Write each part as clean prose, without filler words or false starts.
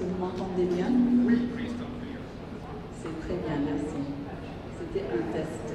que vous m'entendez bien? Oui. C'est très bien, merci. C'était un test.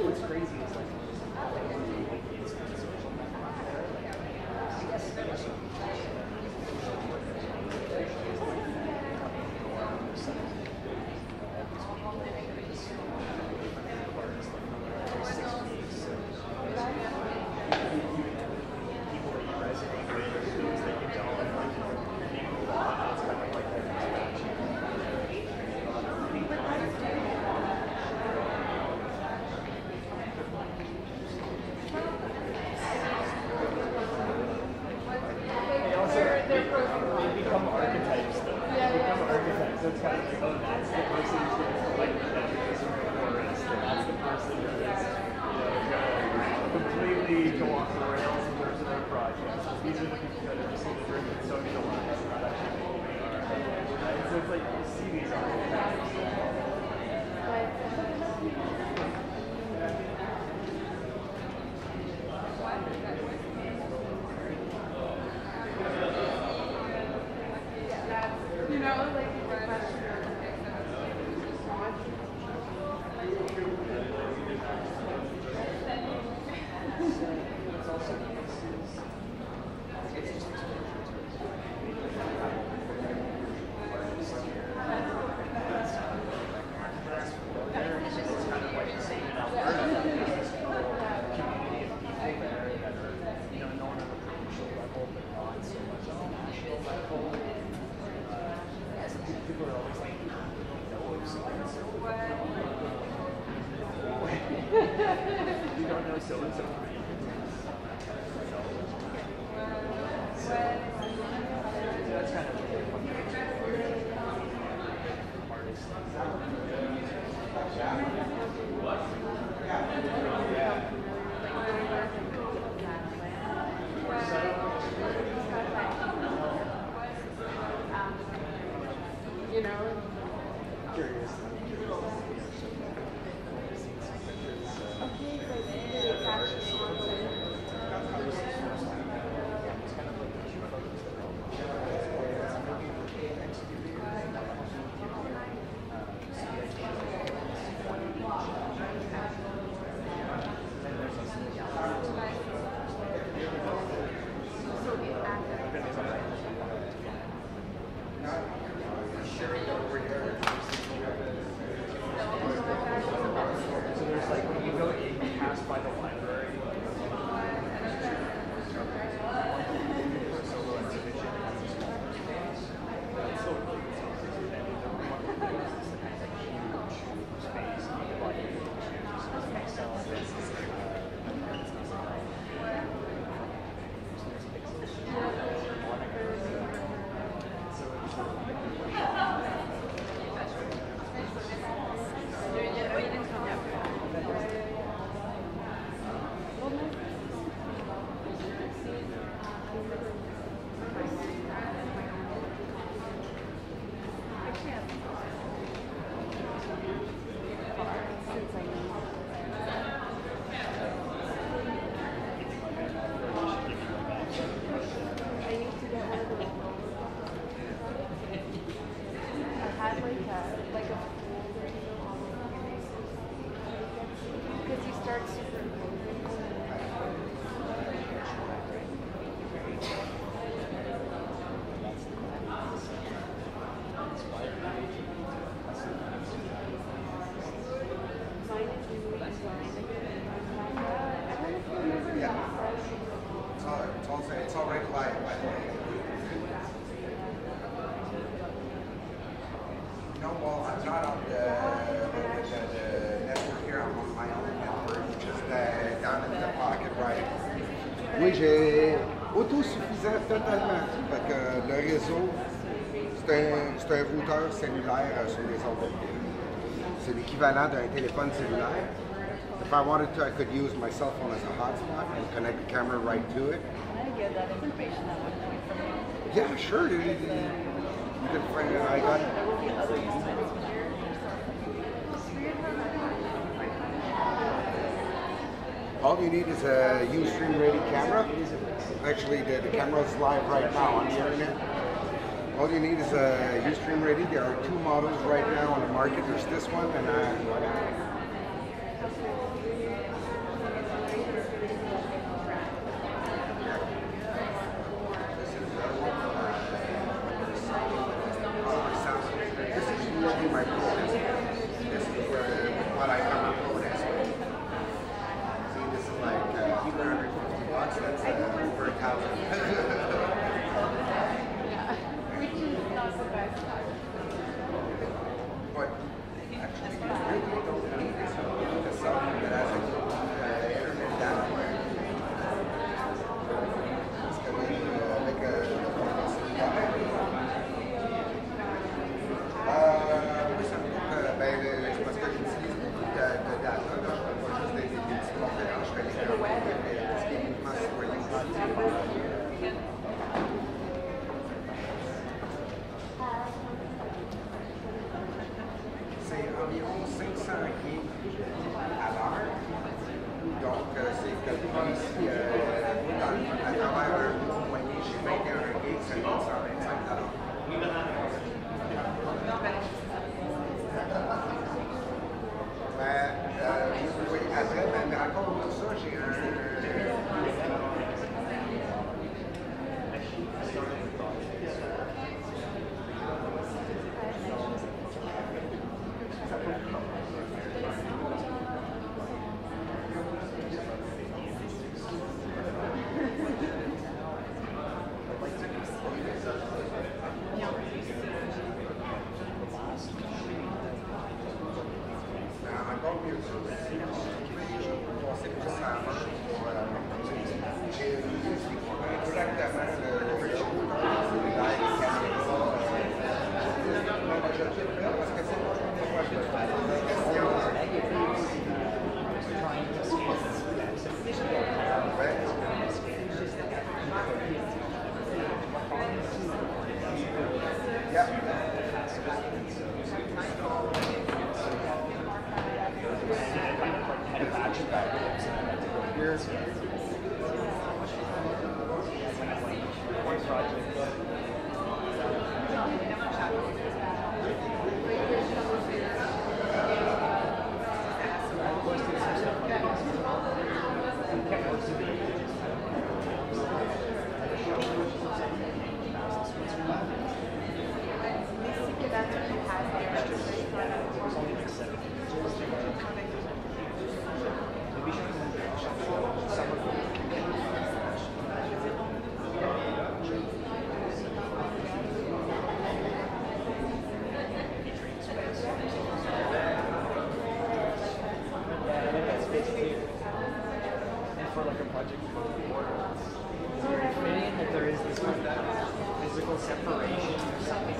What's crazy is like It's already live, by the way. No, well, I'm not on the network here. I'm on my own network, just down in the pocket, right? Oui, j'ai autosuffisant totalement. Fait que le réseau, c'est un routeur cellulaire sur les ondes. C'est l'équivalent d'un téléphone cellulaire. If I wanted to, I could use my cell phone as a hotspot and connect the camera right to it. Can I get that information at one point from you? Yeah, sure. You can find it. I got it. There will be other uses here. All you need is a Ustream ready camera. Actually, the camera is live right now on the internet. All you need is a Ustream ready. There are two models right now on the market. There's this one and my phone. This is what I come up with. See, this is like $250. That's over $1,000. Which is not the best. But actually, you really don't need this. You need a cell phone that has internet download. It's going to make a c'est parce que j'utilise beaucoup de data. Je ne fais pas juste des petites conférences, je fais des campagnes, ce qui est uniquement sur c'est environ 500 gigs à l'heure. Donc, c'est calculé ici à travers un petit moyen chez 21 gigs, c'est 125 $. Oui, après, mais à cause de ça, j'ai un...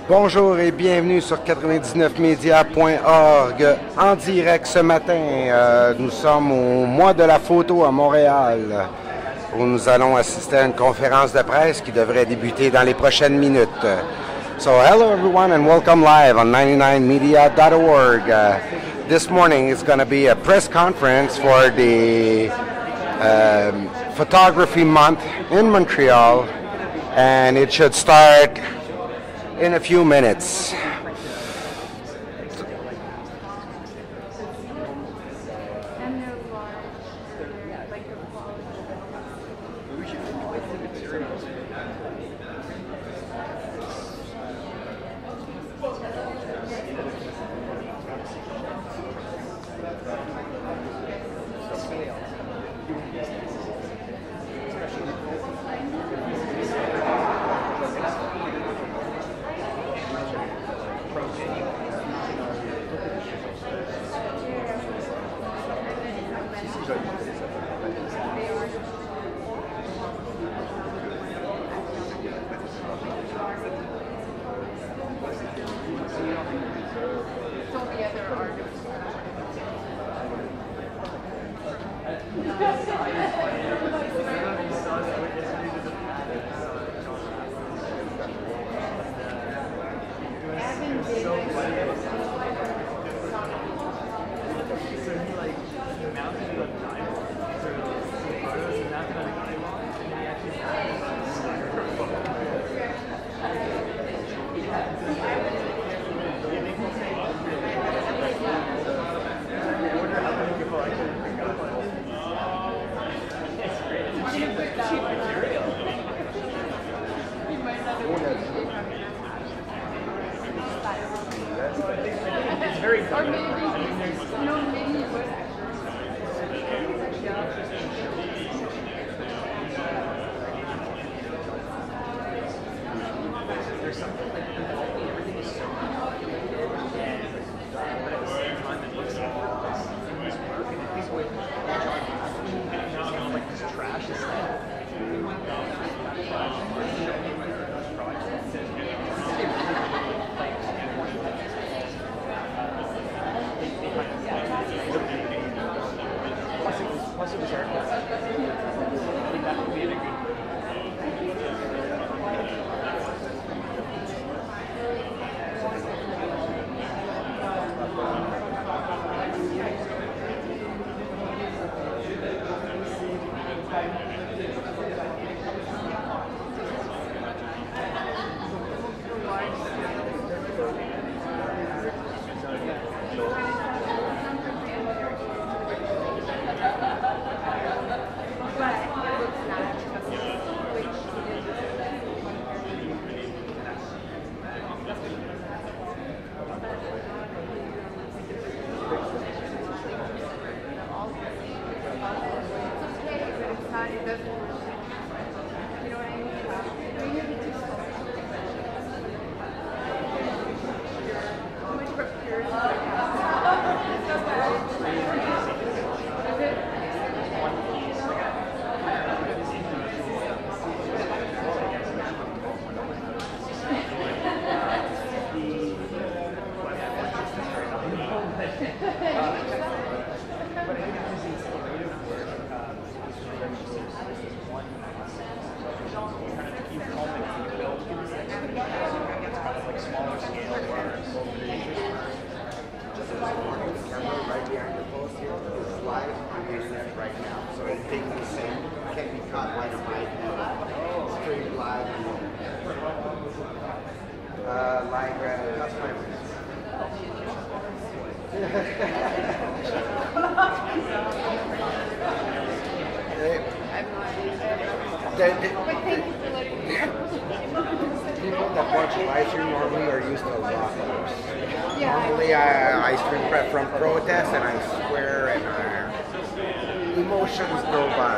Bonjour et bienvenue sur 99media.org. En direct ce matin, nous sommes au mois de la photo à Montréal, où nous allons assister à une conférence de presse qui devrait débuter dans les prochaines minutes. So hello everyone and welcome live on 99media.org. This morning is going to be a press conference for the Photography Month in Montreal, and it should start in a few minutes. People that watch live stream normally are used to a lot worse. Normally I stream from protests and I swear and emotions go by.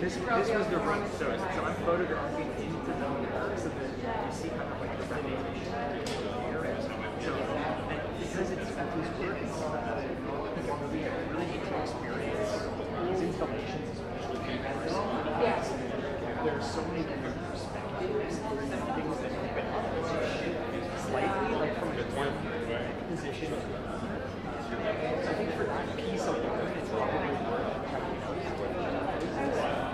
This was the room, so I'm photographing into the mirror so that you see kind of like the representation area. So because it's at these works, we really need to experience these installations, especially because there are so many different perspectives and things that open up slightly, like from a one position. So I think for that piece alone, it's probably worth checking out.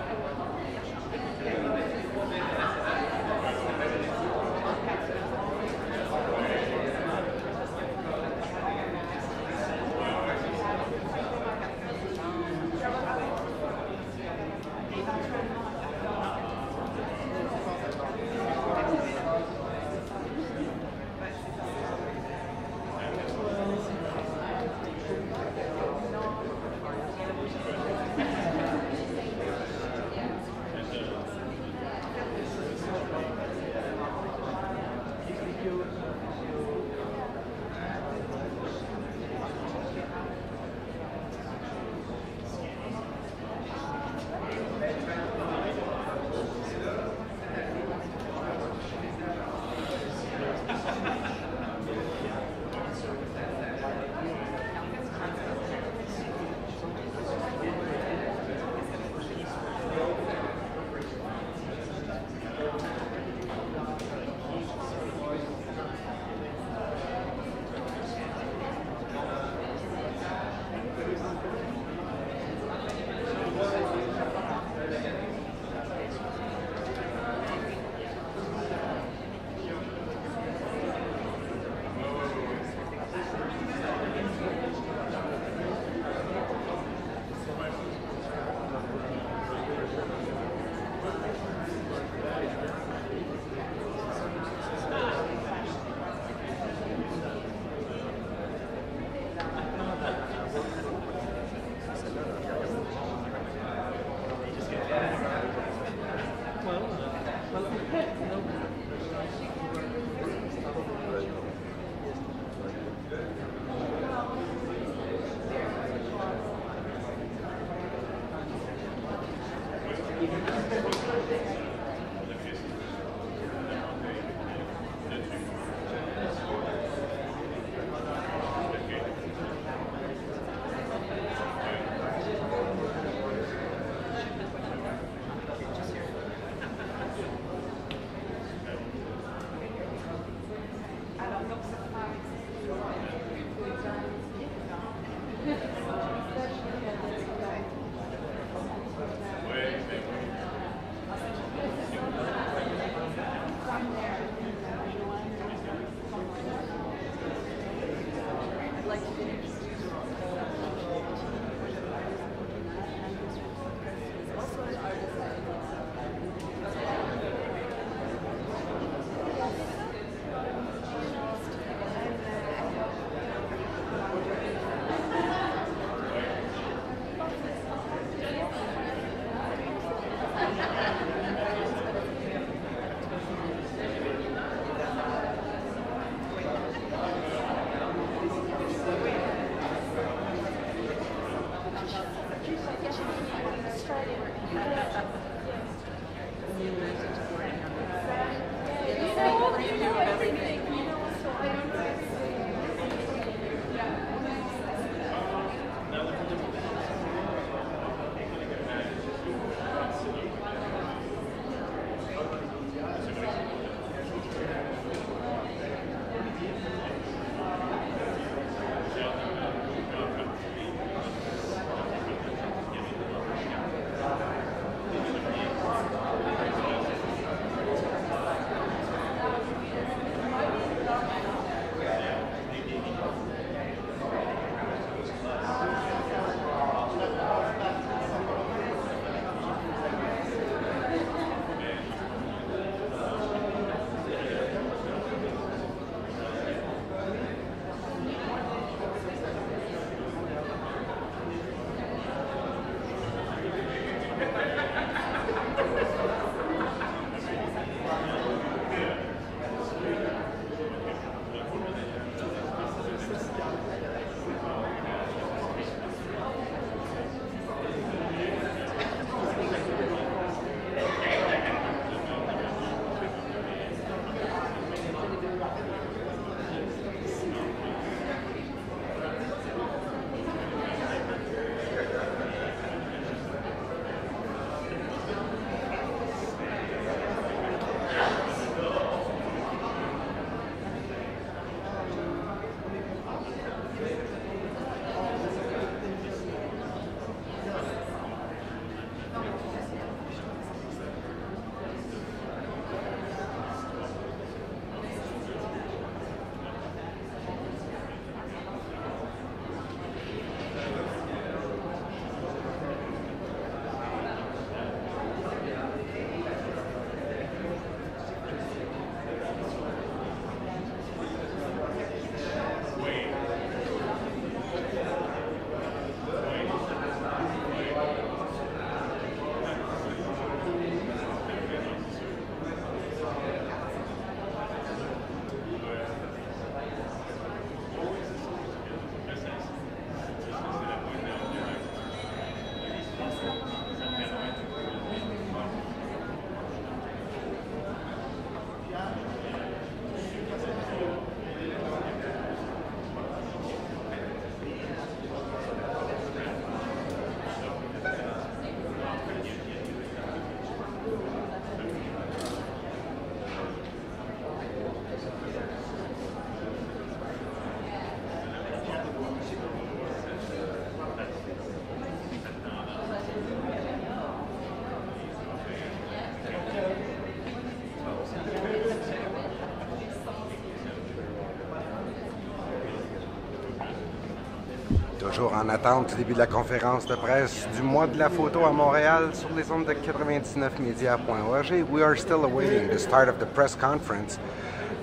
toujours en attente du début de la conférence de presse du mois de la photo à Montréal sur les ondes de 99media.org. We are still awaiting the start of the press conference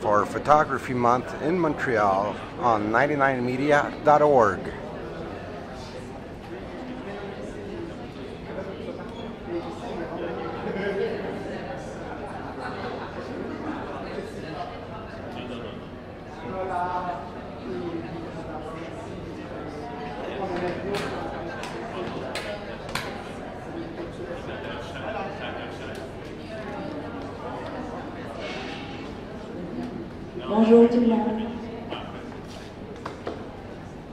for Photography Month in Montreal on 99media.org. Bonjour tout le monde.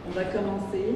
On va commencer.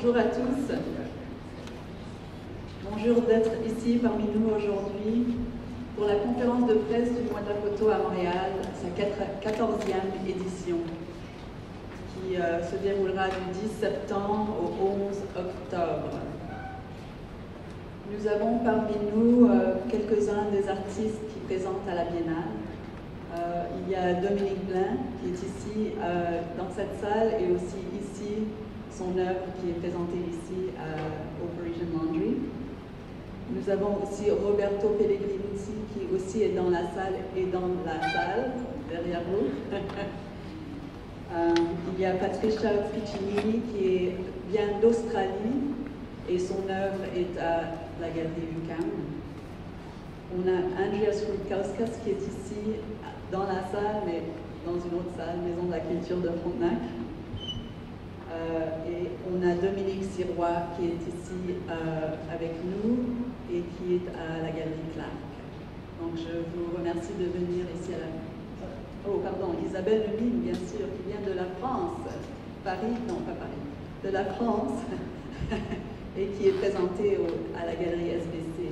Bonjour à tous. Bonjour d'être ici parmi nous aujourd'hui pour la conférence de presse du mois de la photo à Montréal, sa 14e édition, qui se déroulera du 10 septembre au 11 octobre. Nous avons parmi nous quelques-uns des artistes qui présentent à la Biennale. Il y a Dominique Blain qui est ici dans cette salle et aussi ici son œuvre qui est présentée ici au Parisian Laundry. Nous avons aussi Roberto Pellegrini qui aussi est dans la salle et dans la salle, derrière vous. Il y a Patricia Piccinini qui vient d'Australie et son œuvre est à la galerie UQAM. On a Andreas Rutkauskas qui est ici dans la salle, mais dans une autre salle, Maison de la Culture de Frontenac. Et on a Dominique Sirois qui est ici avec nous et qui est à la galerie Clark. Donc je vous remercie de venir ici à la... Oh pardon, Isabelle Lemine, bien sûr, qui vient de la France. Paris, non pas Paris, de la France, et qui est présentée à la galerie SBC.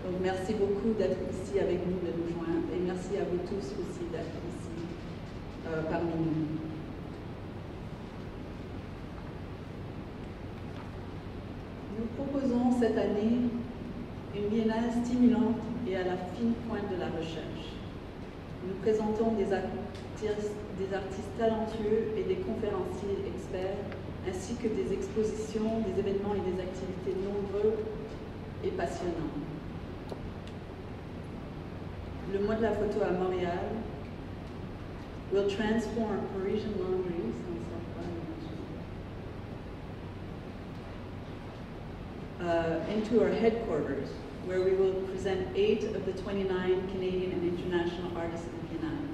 Donc merci beaucoup d'être ici avec nous, de nous joindre, et merci à vous tous aussi d'être ici parmi nous. Nous proposons cette année une biennale stimulante et à la fine pointe de la recherche. Nous présentons des artistes talentueux et des conférenciers experts, ainsi que des expositions, des événements et des activités nombreux et passionnants. Le mois de la photo à Montréal will transform Parisian Laundry into our headquarters, where we will present 8 of the 29 Canadian and international artists of the Biennale.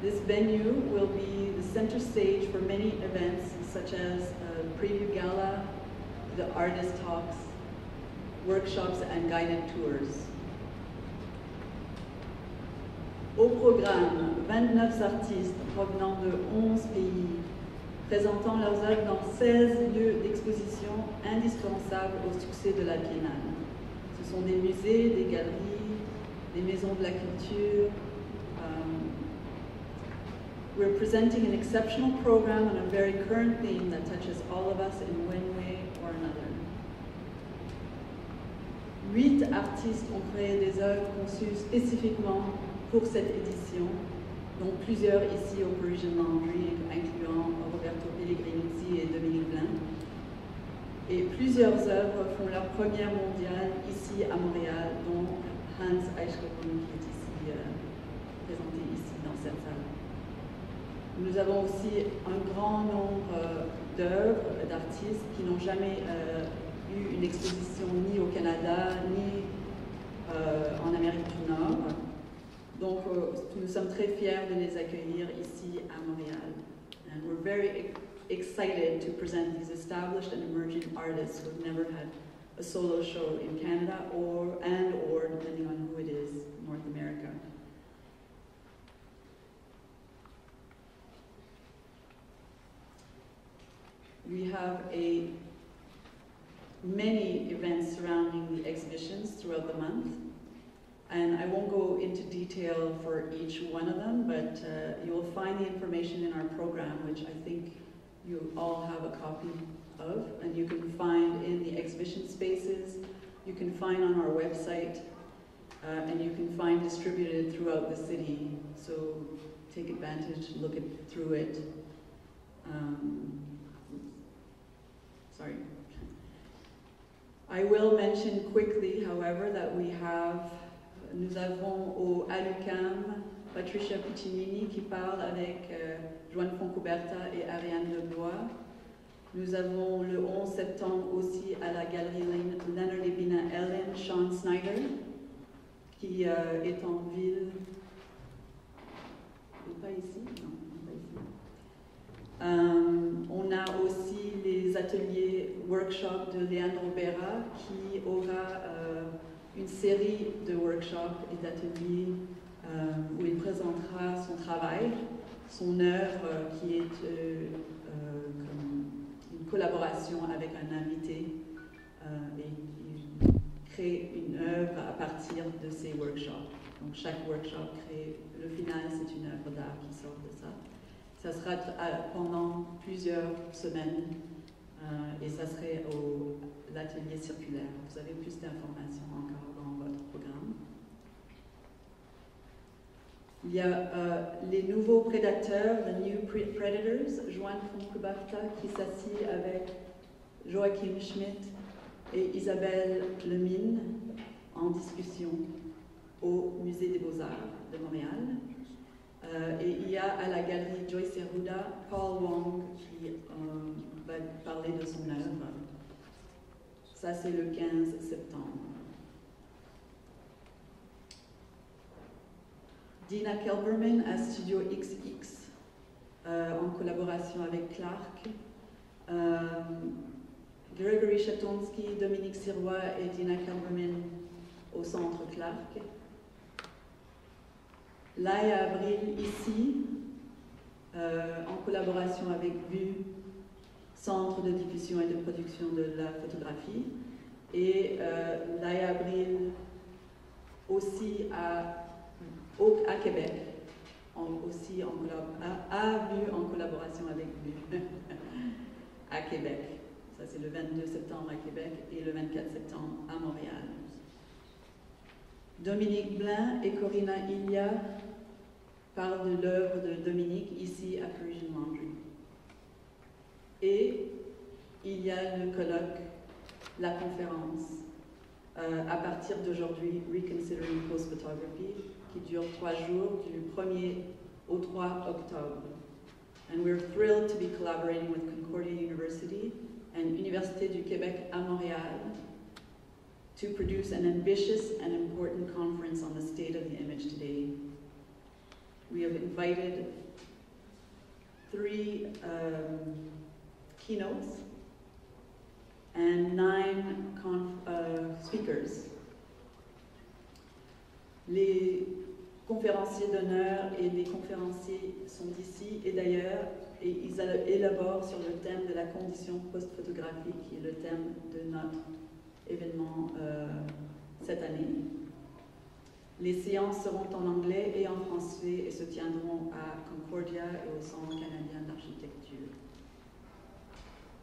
This venue will be the center stage for many events such as a preview gala, the artist talks, workshops and guided tours. Au programme, 29 artistes provenant de 11 pays, présentant leurs œuvres dans 16 lieux d'exposition indispensables au succès de la Biennale. Ce sont des musées, des galeries, des maisons de la culture. We're presenting an exceptional program on a very current theme that touches all of us in one way or another. 8 artistes ont créé des œuvres conçues spécifiquement pour cette édition, dont plusieurs ici au Parisian Laundry, incluant Roberto Pellegrini et Dominique Blain. Et plusieurs œuvres font leur première mondiale ici à Montréal, dont Hans Eichhorn qui est ici, présenté ici dans cette salle. Nous avons aussi un grand nombre d'œuvres d'artistes qui n'ont jamais eu une exposition ni au Canada, ni en Amérique du Nord. Donc, nous sommes très fiers de les accueillir ici à Montréal. And we're very excited to present these established and emerging artists who have never had a solo show in Canada or depending on who it is, North America. we have many events surrounding the exhibitions throughout the month. And I won't go into detail for each one of them, but you will find the information in our program, which I think you all have a copy of, and you can find in the exhibition spaces, you can find on our website, and you can find distributed throughout the city. So take advantage, look through it. Sorry. I will mention quickly, however, that nous avons à l'UQAM Patricia Piccinini qui parle avec Joanne Foncuberta et Ariane Debois. Nous avons le 11 septembre aussi à la galerie Leonard Lebina Ellen, Sean Snyder, qui est en ville. Pas ici? Non, pas ici. On a aussi les ateliers workshops de Leandro Berra qui aura une série de workshops et d'ateliers où il présentera son travail, son œuvre qui est comme une collaboration avec un invité et qui crée une œuvre à partir de ces workshops. Donc chaque workshop crée, le final c'est une œuvre d'art qui sort de ça. Ça sera pendant plusieurs semaines et ça serait l'atelier circulaire. Vous avez plus d'informations encore dans votre programme. Il y a les nouveaux prédateurs, the new predators, Joanne Foncuberta qui s'assied avec Joachim Schmidt et Isabelle Lemine en discussion au Musée des Beaux-Arts de Montréal. Et il y a à la galerie Joyce Arruda, Paul Wong qui va parler de son œuvre. Ça, c'est le 15 septembre. Dina Kelberman à Studio XX en collaboration avec Clark. Gregory Chatonsky, Dominique Sirois et Dina Kelberman au Centre Clark. Laïa Abril ici, en collaboration avec VU, Centre de diffusion et de production de la photographie, et Laïa Abril aussi à Québec, aussi à VU en collaboration avec VU à Québec. Ça c'est le 22 septembre à Québec et le 24 septembre à Montréal. Dominique Blin et Corinna Illia parlent de l'œuvre de Dominique ici à Parisian Laundry. Et il y a le colloque, la conférence, à partir d'aujourd'hui, Reconsidering Post-Photography, qui dure 3 jours, du 1er au 3 octobre. And we're thrilled to be collaborating with Concordia University and Université du Québec à Montréal to produce an ambitious and important conference on the state of the image today. We have invited 3 keynotes and 9 speakers. Les conférenciers d'honneur et les conférenciers sont d'ici et d'ailleurs, et ils élaborent sur le thème de la condition post-photographique, qui est le thème de notre événement cette année. Les séances seront en anglais et en français et se tiendront à Concordia et au Centre canadien d'architecture.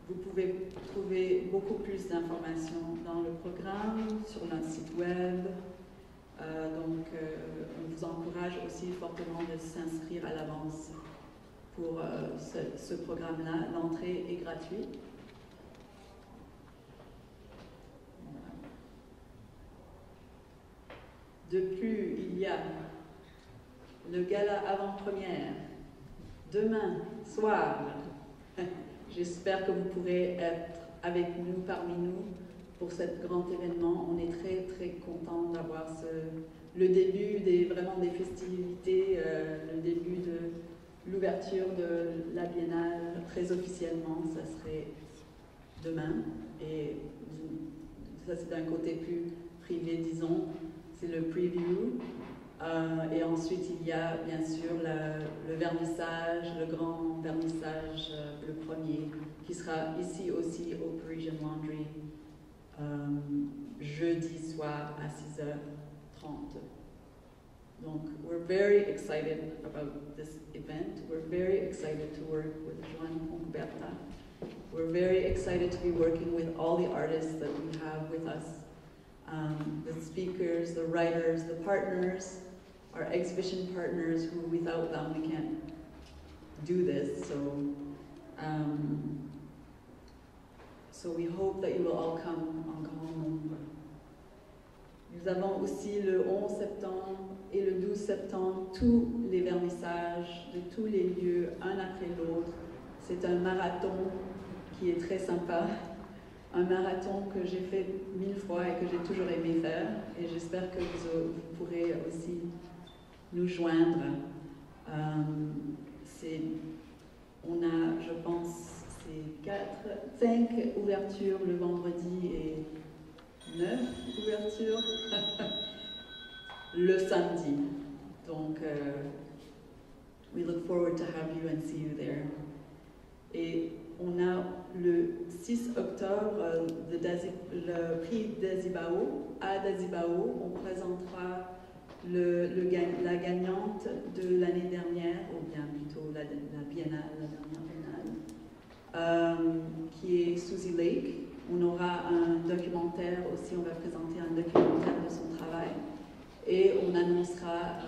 Vous pouvez trouver beaucoup plus d'informations dans le programme, sur notre site web. Donc, on vous encourage aussi fortement de s'inscrire à l'avance pour ce programme-là. L'entrée est gratuite. De plus, il y a le gala avant-première demain soir. J'espère que vous pourrez être avec nous, parmi nous, pour ce grand événement. On est très, très contents d'avoir le début vraiment des festivités, le début de l'ouverture de la Biennale, très officiellement, ça serait demain. Et ça, c'est d'un côté plus privé, disons. C'est le preview. Et ensuite, il y a bien sûr le vernissage, le grand vernissage, le premier, qui sera ici aussi au Parisian Laundry, jeudi soir à 6h30. Donc, we're very excited about this event. We're very excited to work with Joan Fontcuberta. We're very excited to be working with all the artists that we have with us, the speakers, the writers, the partners, our exhibition partners who without them we can't do this. So we hope that you will all come en grand nombre. Nous avons aussi le 11 septembre et le 12 septembre tous les vernissages de tous les lieux, un après l'autre. C'est un marathon qui est très sympa, un marathon que j'ai fait 1000 fois et que j'ai toujours aimé faire. Et j'espère que vous pourrez aussi nous joindre. On a, je pense, 5 ouvertures le vendredi et 9 ouvertures le samedi. Donc, we look forward to have you and see you there. Et on a le 6 octobre le prix Dazibao. À Dazibao, on présentera la gagnante de l'année dernière, ou bien plutôt la biennale, la dernière biennale, qui est Susie Lake. On aura un documentaire aussi, on va présenter un documentaire de son travail et on annoncera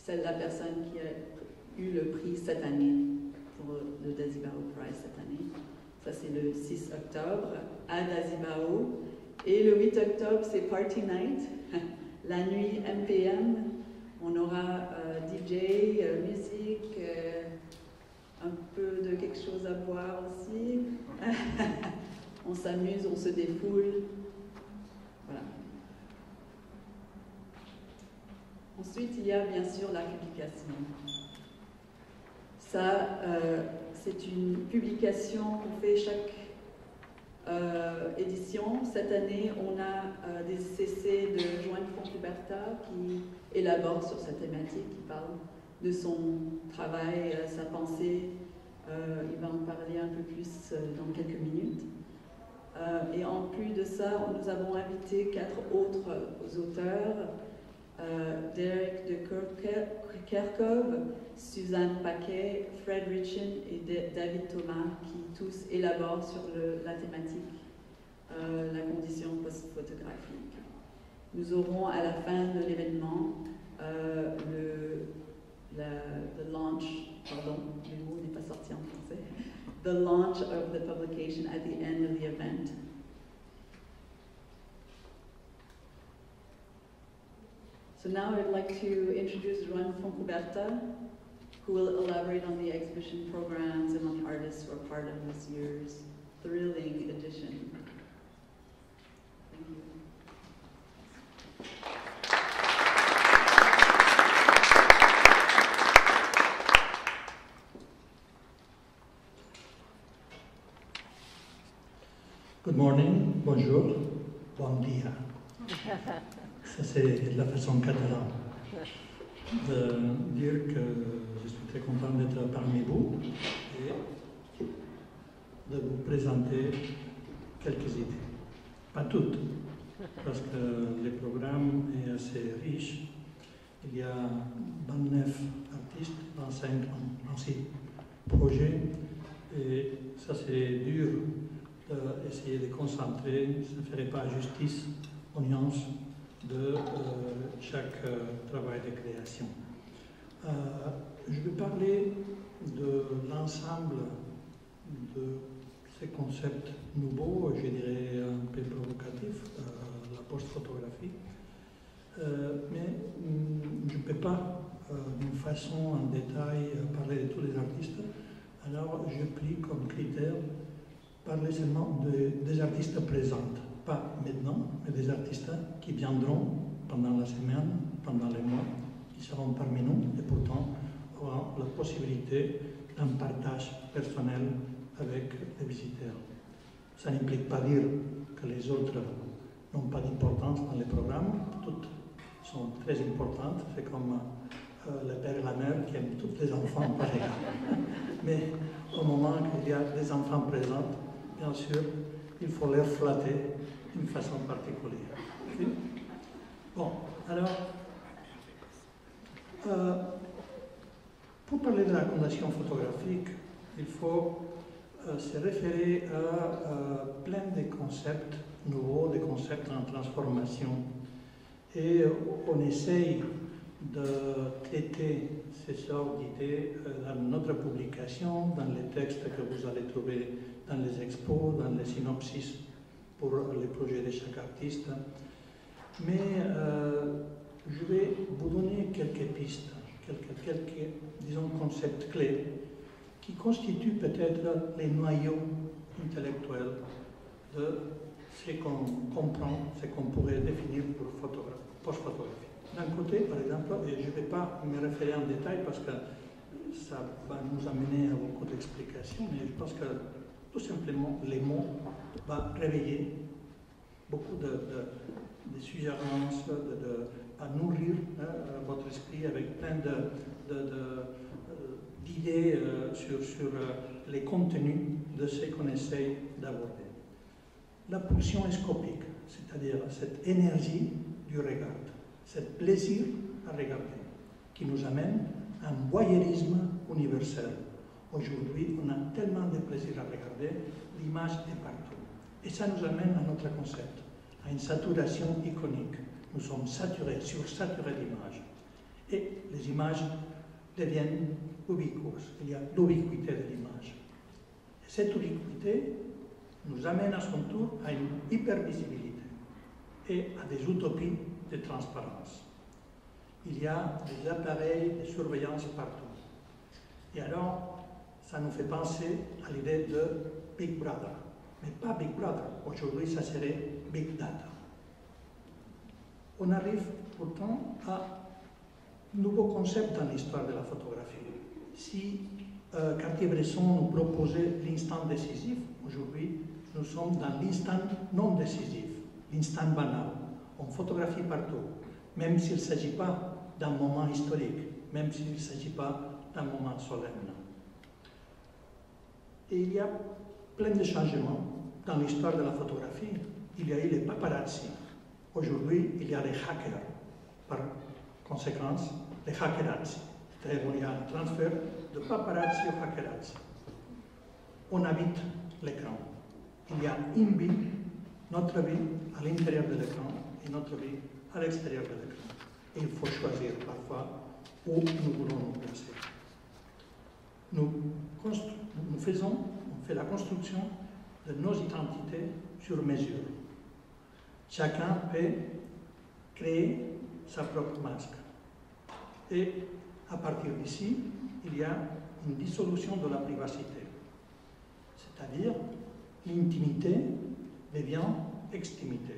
la personne qui a eu le prix cette année pour le Dazibao Prize cette année. Ça c'est le 6 octobre à Dazibao. Et le 8 octobre c'est Party Night, la nuit MPM. On aura DJ, musique, un peu de quelque chose à boire aussi. On s'amuse, on se défoule. Voilà. Ensuite, il y a bien sûr la publication. Ça, c'est une publication qu'on fait chaque édition. Cette année, on a des essais de Joan Fontcuberta qui élabore sur cette thématique, qui parle de son travail, sa pensée. Il va en parler un peu plus dans quelques minutes. Et en plus de ça, nous avons invité 4 autres auteurs, Derek de Kerkhove, Suzanne Paquet, Fred Richin et David Thomas, qui tous élaborent sur la thématique, la condition post-photographique. Nous aurons à la fin de l'événement the launch, pardon, le mot n'est pas sorti en français, the launch of the publication at the end of the event. So now I'd like to introduce Joan Fontcuberta, who will elaborate on the exhibition programs and on the artists who are part of this year's thrilling edition. Thank you. Good morning, bonjour, bon dia. Ça c'est la façon catalane de dire que je suis très content d'être parmi vous et de vous présenter quelques idées. Pas toutes, parce que le programme est assez riche. Il y a 29 artistes, 26 projets et ça c'est dur d'essayer de concentrer, ça ne ferait pas justice aux nuances de chaque travail de création. Je vais parler de l'ensemble de ces concepts nouveaux, je dirais un peu provocatifs, la post-photographie, mais je ne peux pas d'une façon en détail parler de tous les artistes, alors je pris comme critère parler seulement des artistes présents, pas maintenant, mais des artistes qui viendront pendant la semaine, pendant les mois, qui seront parmi nous et pourtant auront la possibilité d'un partage personnel avec les visiteurs. Ça n'implique pas dire que les autres n'ont pas d'importance dans les programmes, toutes sont très importantes. C'est comme le père et la mère qui aiment tous les enfants pareil. Mais au moment qu'il y a des enfants présents, bien sûr, il faut les flatter d'une façon particulière. Okay? Bon, alors, pour parler de la condition photographique, il faut se référer à plein de concepts nouveaux, des concepts en transformation. Et on essaye de traiter ces sortes d'idées dans notre publication, dans les textes que vous allez trouver dans les expos, dans les synopsis pour les projets de chaque artiste. Mais je vais vous donner quelques pistes, quelques disons, concepts clés qui constituent peut-être les noyaux intellectuels de ce qu'on comprend, ce qu'on pourrait définir pour post-photographie. D'un côté, par exemple, et je ne vais pas me référer en détail parce que ça va nous amener à beaucoup d'explications, mais je pense que tout simplement les mots vont réveiller beaucoup de suggérences, à nourrir votre esprit avec plein d'idées sur les contenus de ce qu'on essaye d'aborder. La pulsion est scopique, c'est-à-dire cette énergie du regard, ce plaisir à regarder, qui nous amène à un voyeurisme universel. Aujourd'hui, on a tellement de plaisir à regarder, l'image est partout. Et ça nous amène à notre concept, à une saturation iconique. Nous sommes saturés, sursaturés d'images. Et les images deviennent ubiqueuses. Il y a l'ubiquité de l'image. Et cette ubiquité nous amène à son tour à une hypervisibilité et à des utopies de transparence. Il y a des appareils de surveillance partout. Et alors, ça nous fait penser à l'idée de Big Brother. Mais pas Big Brother. Aujourd'hui, ça serait Big Data. On arrive pourtant à un nouveau concept dans l'histoire de la photographie. Si Cartier-Bresson nous proposait l'instant décisif, aujourd'hui, nous sommes dans l'instant non décisif, l'instant banal. On photographie partout, même s'il ne s'agit pas d'un moment historique, même s'il ne s'agit pas d'un moment solemne. Et il y a plein de changements dans l'histoire de la photographie. Il y a eu les paparazzi. Aujourd'hui, il y a les hackers. Par conséquence, les hackerazzi. C'est-à-dire qu'il y a un transfert de paparazzi au hackerazzi. On habite l'écran. Il y a une vie, notre vie à l'intérieur de l'écran et notre vie à l'extérieur de l'écran. Et il faut choisir parfois où nous voulons nous placer. On fait la construction de nos identités sur mesure. Chacun peut créer sa propre masque. Et à partir d'ici, il y a une dissolution de la privacité. C'est-à-dire, l'intimité devient extimité.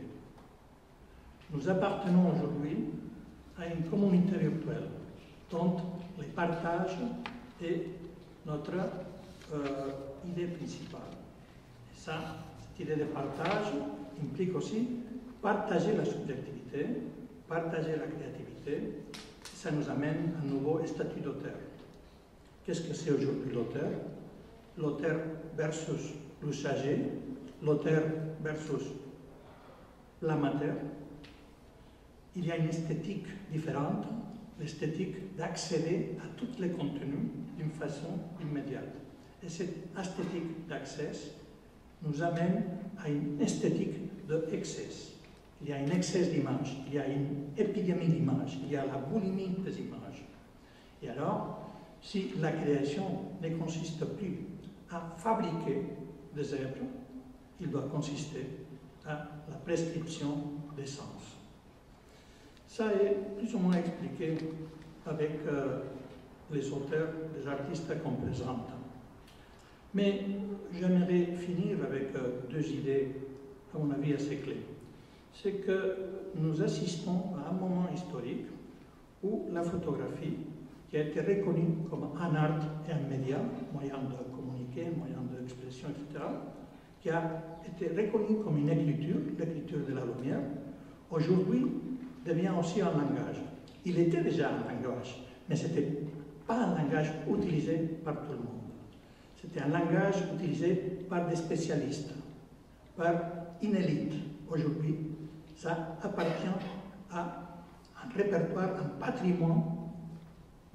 Nous appartenons aujourd'hui à une communauté virtuelle dont les partages est notre idée principale. Et ça, cette idée de partage implique aussi partager la subjectivité, partager la créativité, et ça nous amène à un nouveau statut d'auteur. Qu'est-ce que c'est aujourd'hui l'auteur? L'auteur versus l'usager, l'auteur versus l'amateur. Il y a une esthétique différente, l'esthétique d'accéder à tous les contenus d'une façon immédiate. Et cette esthétique d'accès nous amène à une esthétique d'excès. Il y a un excès d'images, il y a une épidémie d'images, il y a la boulimie des images. Et alors, si la création ne consiste plus à fabriquer des œuvres, il doit consister à la prescription des sens. Ça est plus ou moins expliqué avec les auteurs, les artistes qu'on présente. Mais j'aimerais finir avec deux idées, à mon avis, assez clés. C'est que nous assistons à un moment historique où la photographie, qui a été reconnue comme un art et un média, moyen de communiquer, moyen d'expression, etc., qui a été reconnue comme une écriture, l'écriture de la lumière, aujourd'hui devient aussi un langage. Il était déjà un langage, mais ce n'était pas un langage utilisé par tout le monde. C'était un langage utilisé par des spécialistes, par une élite. Aujourd'hui, ça appartient à un répertoire, un patrimoine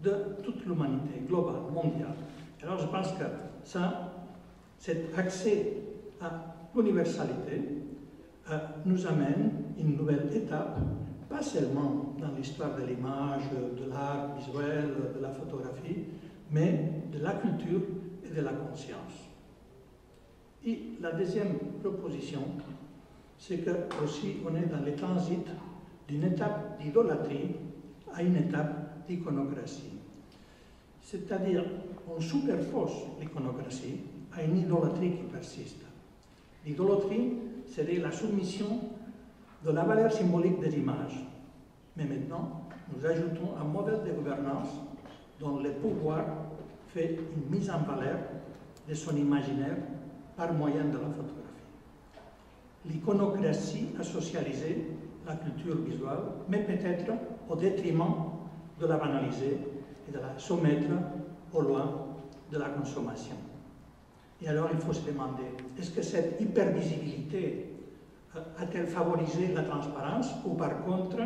de toute l'humanité globale, mondiale. Alors je pense que ça, cet accès à l'universalité nous amène une nouvelle étape, pas seulement dans l'histoire de l'image, de l'art visuel, de la photographie, mais de la culture et de la conscience. Et la deuxième proposition, c'est que aussi on est dans le transit d'une étape d'idolâtrie à une étape d'iconocratie. C'est-à-dire, on superpose l'iconocratie à une idolâtrie qui persiste. L'idolâtrie serait la soumission de la valeur symbolique des images. Mais maintenant, nous ajoutons un modèle de gouvernance dont le pouvoir fait une mise en valeur de son imaginaire par moyen de la photographie. L'iconocratie a socialisé la culture visuelle, mais peut-être au détriment de la banaliser et de la soumettre aux lois de la consommation. Et alors il faut se demander, est-ce que cette hypervisibilité a-t-elle favorisé la transparence ou par contre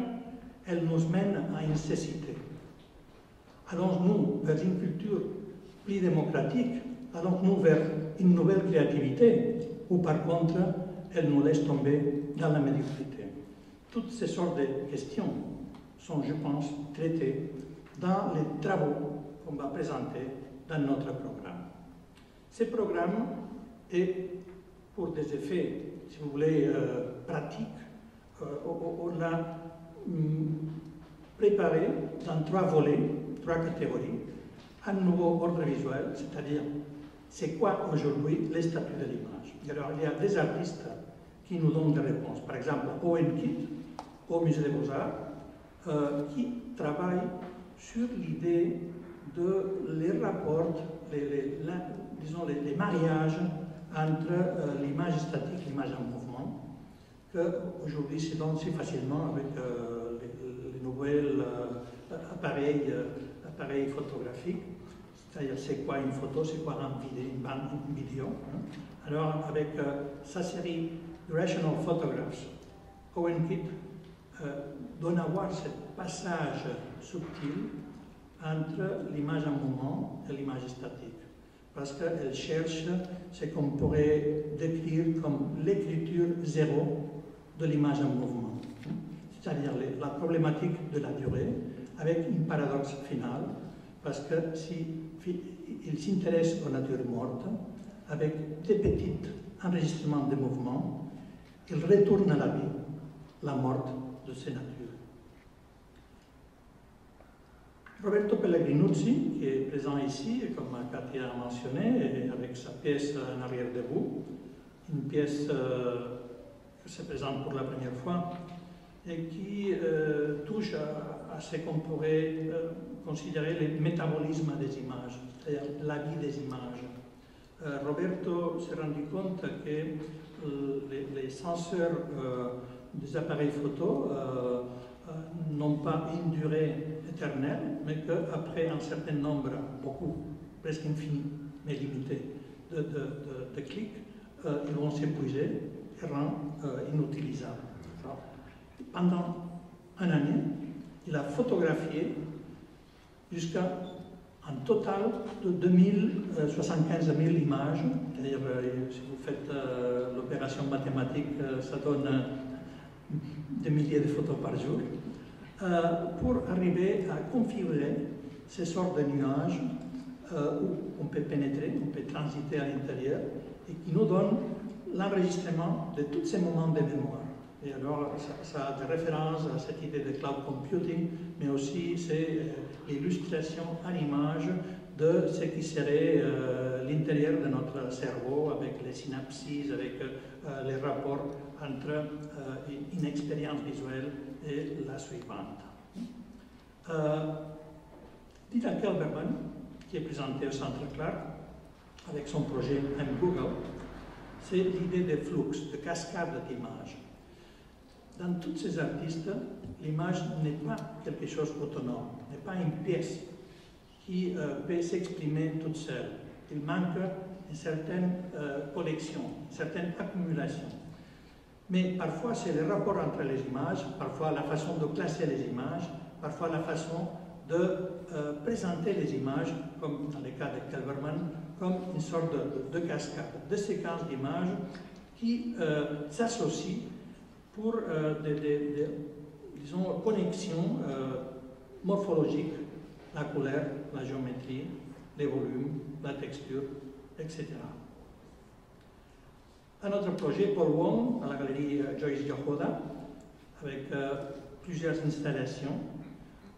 elle nous mène à une cécité? Allons-nous vers une culture plus démocratique? Allons-nous vers une nouvelle créativité? Ou par contre elle nous laisse tomber dans la médiocrité? Toutes ces sortes de questions sont, je pense, traitées dans les travaux qu'on va présenter dans notre programme. Ce programme est, pour des effets, si vous voulez, pratiques, on l'a préparé dans 3 volets, 3 catégories. Un nouveau ordre visuel, c'est-à-dire c'est quoi aujourd'hui les statuts de l'image. Alors il y a des artistes qui nous donnent des réponses. Par exemple, Owen Kitt, au Musée des Beaux-Arts, qui travaille sur l'idée de les rapports, disons les mariages entre l'image statique et l'image en mouvement, qu'aujourd'hui se donne si facilement avec les nouvelles appareils photographiques. C'est-à-dire, c'est quoi une photo, c'est quoi une vidéo. Hein. Alors, avec sa série Rational Photographs, Owen Kitt donne à voir ce passage subtil entre l'image en mouvement et l'image statique. Parce qu'elle cherche ce qu'on pourrait décrire comme l'écriture zéro de l'image en mouvement. C'est-à-dire la problématique de la durée, avec une paradoxe finale, parce que il s'intéresse aux natures mortes, avec des petits enregistrements de mouvements, il retourne à la vie, la morte de ces natures. Roberto Pellegrinuzzi, qui est présent ici, comme Cathy a mentionné, avec sa pièce En arrière de vous, une pièce qui se présente pour la première fois et qui touche à ce qu'on pourrait considérer le métabolisme des images, c'est-à-dire la vie des images. Roberto s'est rendu compte que les senseurs des appareils photo n'ont pas une durée éternelle, mais qu'après un certain nombre, beaucoup, presque infini, mais limité, de clics, ils vont s'épuiser et rendre inutilisables. Pendant une année, il a photographié jusqu'à un total de 75 000 images, c'est-à-dire si vous faites l'opération mathématique, ça donne des milliers de photos par jour, pour arriver à configurer ces sortes de nuages où on peut pénétrer, on peut transiter à l'intérieur et qui nous donnent l'enregistrement de tous ces moments de mémoire. Et alors, ça a des références à cette idée de cloud computing, mais aussi c'est l'illustration en image de ce qui serait l'intérieur de notre cerveau, avec les synapses, avec les rapports entre une expérience visuelle et la suivante. Dieter Kelberman, qui est présenté au Centre Clark, avec son projet M-Google, c'est l'idée de flux, de cascade d'images. Dans tous ces artistes, l'image n'est pas quelque chose d'autonome, n'est pas une pièce qui peut s'exprimer toute seule. Il manque une certaine collection, une certaine accumulation. Mais parfois, c'est le rapport entre les images, parfois la façon de classer les images, parfois la façon de présenter les images, comme dans le cas de Kelverman, comme une sorte de cascade, de séquences d'images qui s'associent pour disons, connexions morphologiques, la couleur, la géométrie, les volumes, la texture, etc. Un autre projet, Paul Wong, à la galerie Joyce Yohoda, avec plusieurs installations,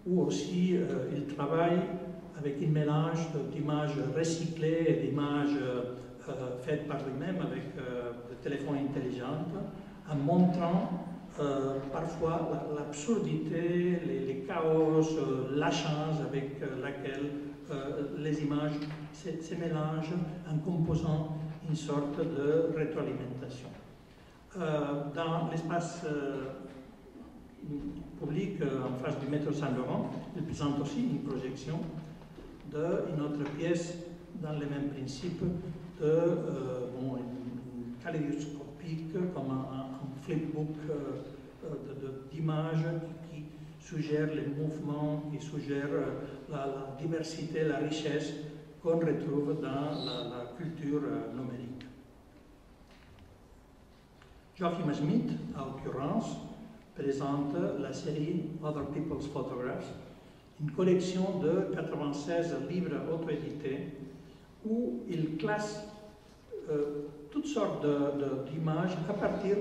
où aussi il travaille avec un mélange d'images recyclées et d'images faites par lui-même avec le téléphone intelligent, en montrant parfois l'absurdité, les chaos, la chance avec laquelle les images se mélangent en composant une sorte de rétroalimentation. Dans l'espace public en face du métro Saint-Laurent, il présente aussi une projection d'une autre pièce dans le même principe kaléidoscopique, comme un flipbook d'images qui suggère les mouvements, qui suggère la diversité, la richesse qu'on retrouve dans la culture numérique. Joachim Schmidt, en l'occurrence, présente la série Other People's Photographs, une collection de 96 livres auto-édités où il classe toutes sortes d'images à partir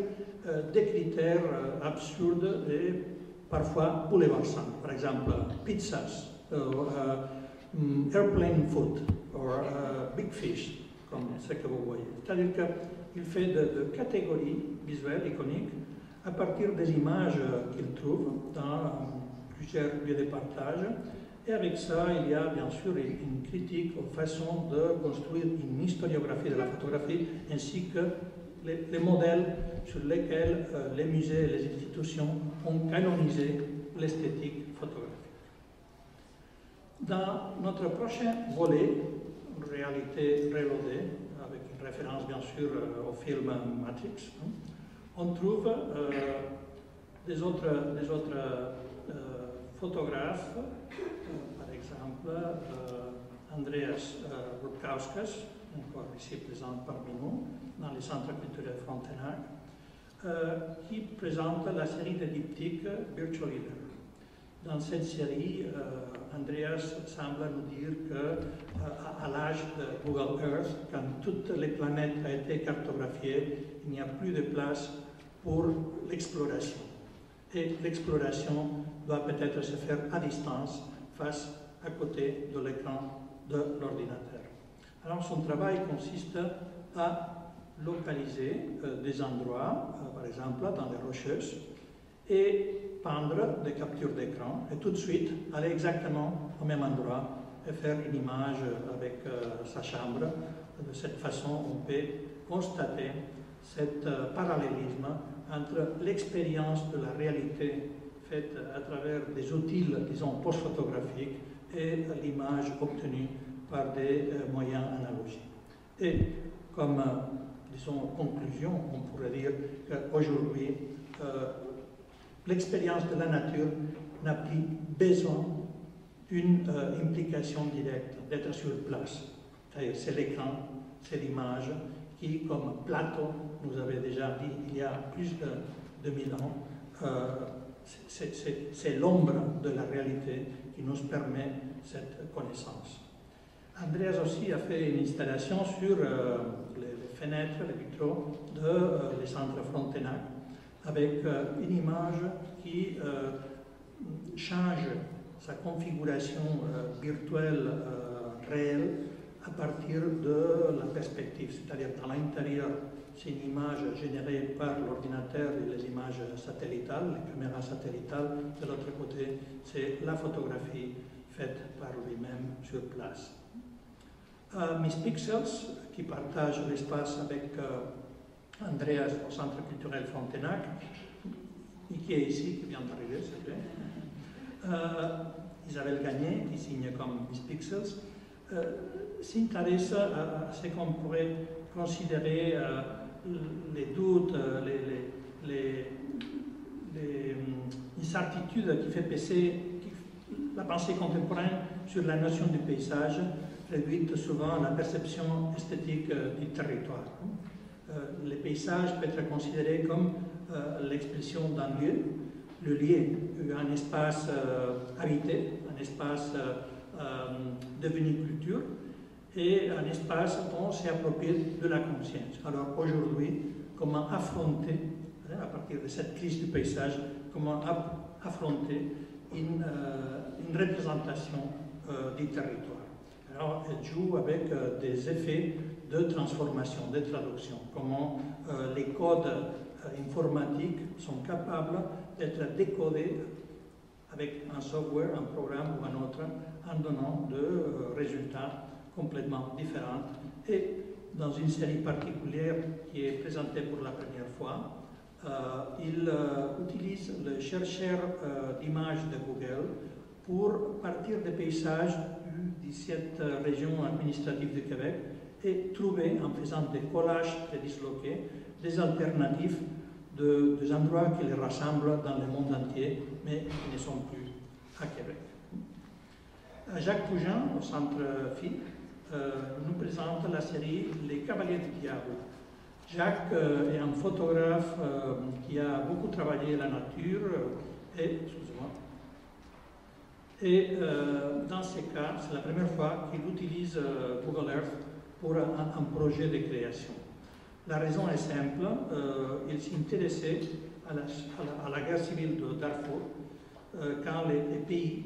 des critères absurdes et parfois bouleversants. Par exemple, pizzas, airplane food, ou big fish, comme ce que vous voyez. C'est-à-dire qu'il fait de catégories visuelles, iconiques, à partir des images qu'il trouve dans plusieurs lieux de partage. Et avec ça, il y a bien sûr une critique aux façons de construire une historiographie de la photographie, ainsi que les modèles sur lesquels les musées et les institutions ont canonisé l'esthétique photographique. Dans notre prochain volet, réalité reloadée, avec une référence bien sûr au film Matrix, on trouve des autres photographes, par exemple Andreas Rutkauskas, encore ici présent parmi nous, dans le Centre culturel Frontenac, qui présente la série de diptyques Virtual Leader. Dans cette série, Andreas semble nous dire qu'à l'âge de Google Earth, quand toutes les planètes ont été cartographiées, il n'y a plus de place pour l'exploration. Et l'exploration doit peut-être se faire à distance, face à côté de l'écran de l'ordinateur. Alors son travail consiste à localiser des endroits, par exemple dans les Rocheuses, et prendre des captures d'écran, et tout de suite aller exactement au même endroit et faire une image avec sa chambre. De cette façon, on peut constater ce parallélisme entre l'expérience de la réalité faite à travers des outils, disons, post-photographiques et l'image obtenue par des moyens analogiques. Et comme, disons, conclusion, on pourrait dire qu'aujourd'hui, l'expérience de la nature n'a plus besoin d'une implication directe, d'être sur place. C'est l'écran, c'est l'image qui, comme Platon nous avait déjà dit il y a plus de 2000 ans, c'est l'ombre de la réalité qui nous permet cette connaissance. Andreas aussi a fait une installation sur les fenêtres, les vitraux du centre Frontenac, avec une image qui change sa configuration virtuelle réelle à partir de la perspective, c'est-à-dire dans l'intérieur, c'est une image générée par l'ordinateur et les images satellitales, les caméras satellitales. De l'autre côté, c'est la photographie faite par lui-même sur place. Miss Pixels, qui partage l'espace avec Andreas au Centre culturel Frontenac, et qui est ici, qui vient d'arriver, s'il vous plaît. Isabelle Gagné, qui signe comme Miss Pixels, s'intéresse à ce qu'on pourrait considérer les doutes, les incertitudes qui fait passer la pensée contemporaine sur la notion du paysage, réduite souvent à la perception esthétique du territoire. Le paysage peut être considéré comme l'expression d'un lieu, le lieu, un espace habité, un espace devenu culture, et un espace où on s'est approprié de la conscience. Alors aujourd'hui, comment affronter, à partir de cette crise du paysage, comment affronter une représentation du territoire. Alors elle joue avec des effets de transformation, de traduction, comment les codes informatiques sont capables d'être décodés avec un software, un programme ou un autre, en donnant des résultats complètement différents. Et dans une série particulière qui est présentée pour la première fois, il utilise le chercheur d'images de Google pour partir des paysages du 17 régions administratives du Québec et trouver, en faisant des collages très disloqués, des alternatives des endroits qui les rassemblent dans le monde entier, mais qui ne sont plus à Québec. Jacques Pougin, au Centre Phi, nous présente la série Les Cavaliers du Diable. Jacques est un photographe qui a beaucoup travaillé la nature et dans ces cas, c'est la première fois qu'il utilise Google Earth pour un projet de création. La raison est simple, il s'intéressait à la guerre civile de Darfour quand les pays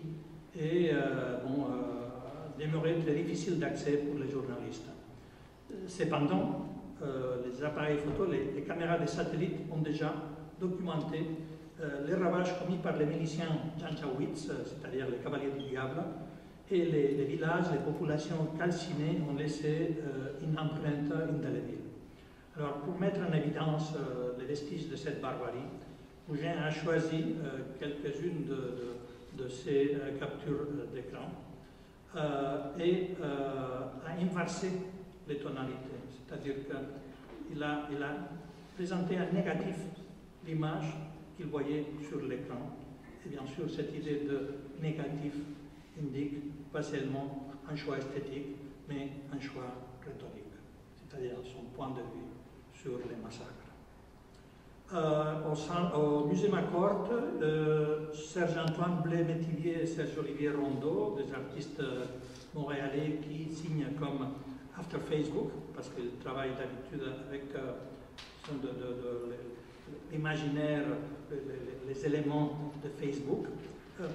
demeuraient très difficiles d'accès pour les journalistes. Cependant, les appareils photo, les caméras des satellites ont déjà documenté les ravages commis par les miliciens Janjaweeds, c'est-à-dire les cavaliers du diable, et les villages, les populations calcinées ont laissé une empreinte indélébile. Alors, pour mettre en évidence les vestiges de cette barbarie, Pougin a choisi quelques-unes de ces captures d'écran et a inversé les tonalités. C'est-à-dire qu'il a présenté en négatif l'image qu'il voyait sur l'écran. Et bien sûr, cette idée de négatif indique pas seulement un choix esthétique, mais un choix rhétorique, c'est-à-dire son point de vue sur les massacres. Au musée McCourt, Serge-Antoine Blais-Métivier et Serge-Olivier Rondeau, des artistes montréalais qui signent comme After Facebook, parce qu'ils travaillent d'habitude avec l'imaginaire, les éléments de Facebook,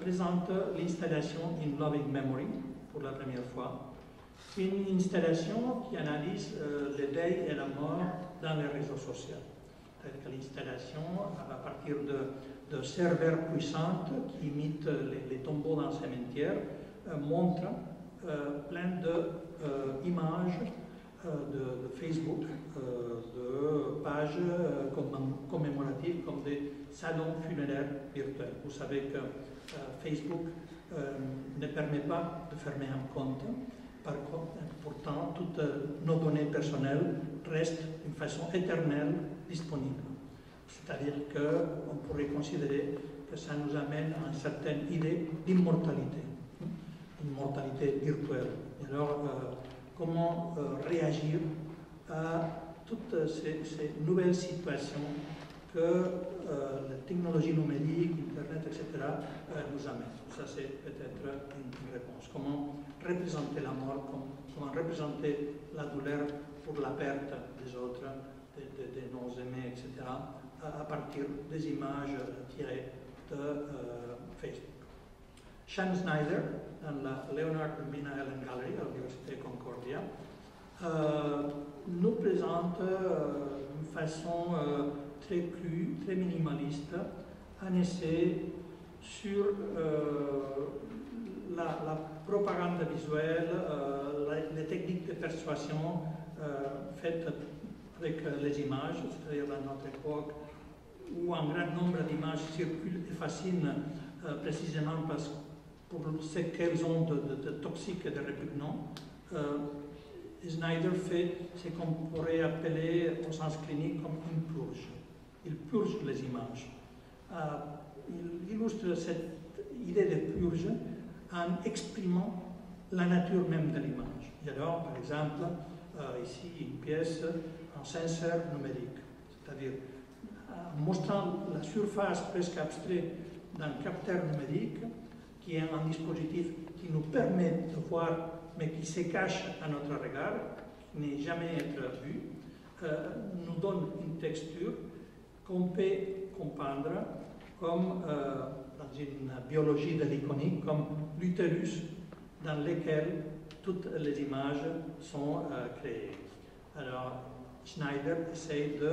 présentent l'installation In Loving Memory pour la première fois. Une installation qui analyse le deuil et la mort dans les réseaux sociaux. C'est-à-dire que l'installation, à partir de serveurs puissants qui imitent les tombeaux dans les cimetières, montre plein d'images de Facebook, de pages commémoratives comme des salons funéraires virtuels. Vous savez que Facebook ne permet pas de fermer un compte. Pourtant, toutes nos données personnelles restent d'une façon éternelle disponibles. C'est-à-dire qu'on pourrait considérer que ça nous amène à une certaine idée d'immortalité, une mortalité virtuelle. Et alors, comment réagir à toutes ces nouvelles situations que la technologie numérique, Internet, etc. nous amène. Ça, c'est peut-être une réponse. Comment représenter la mort, comment représenter la douleur pour la perte des autres, de nos aimés, etc., à partir des images tirées de Facebook. Sean Snyder, dans la Leonard Urbina Allen Gallery à l'Université Concordia, nous présente d'une façon très crue, très minimaliste, un essai sur la propagande visuelle, les techniques de persuasion faites avec les images, c'est-à-dire à notre époque, où un grand nombre d'images circulent et fascinent précisément pour ce qu'elles ont de toxique et de répugnant. Snyder fait ce qu'on pourrait appeler au sens clinique comme une purge. Il purge les images. Il illustre cette idée de purge en exprimant la nature même de l'image. Il y a donc, par exemple, ici une pièce en senseur numérique, c'est-à-dire en mostrant la surface presque abstraite d'un capteur numérique qui est un dispositif qui nous permet de voir mais qui se cache à notre regard, qui n'est jamais être vu, nous donne une texture qu'on peut comprendre comme, dans une biologie de l'iconique, comme l'utérus dans lequel toutes les images sont créées. Alors, Schneider essaie de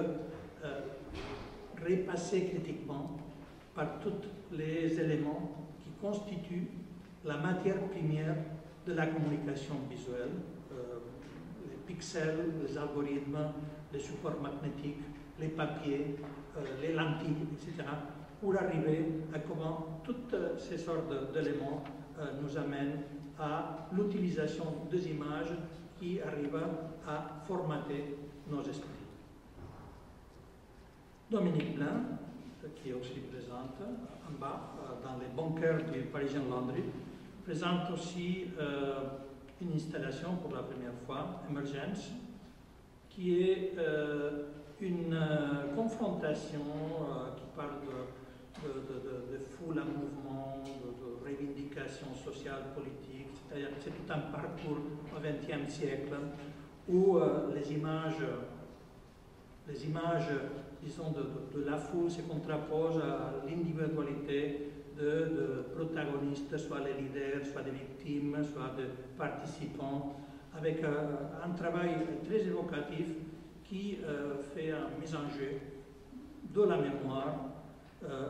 repasser critiquement par tous les éléments qui constituent la matière première de la communication visuelle, les pixels, les algorithmes, les supports magnétiques, les papiers, les lentilles, etc., pour arriver à comment toutes ces sortes d'éléments nous amènent à l'utilisation des images qui arrivent à formater nos esprits. Dominique Blin, qui est aussi présente en bas, dans les bunkers du Parisian Laundry, présente aussi une installation pour la première fois, Emergence, qui est une confrontation qui parle de foule en mouvement, de revendications sociales, politiques, c'est-à-dire que c'est tout un parcours au XXe siècle où les images, disons, de la foule se contraposent à l'individualité de protagonistes, soit les leaders, soit des victimes, soit des participants, avec un travail très évocatif qui fait une mise en jeu de la mémoire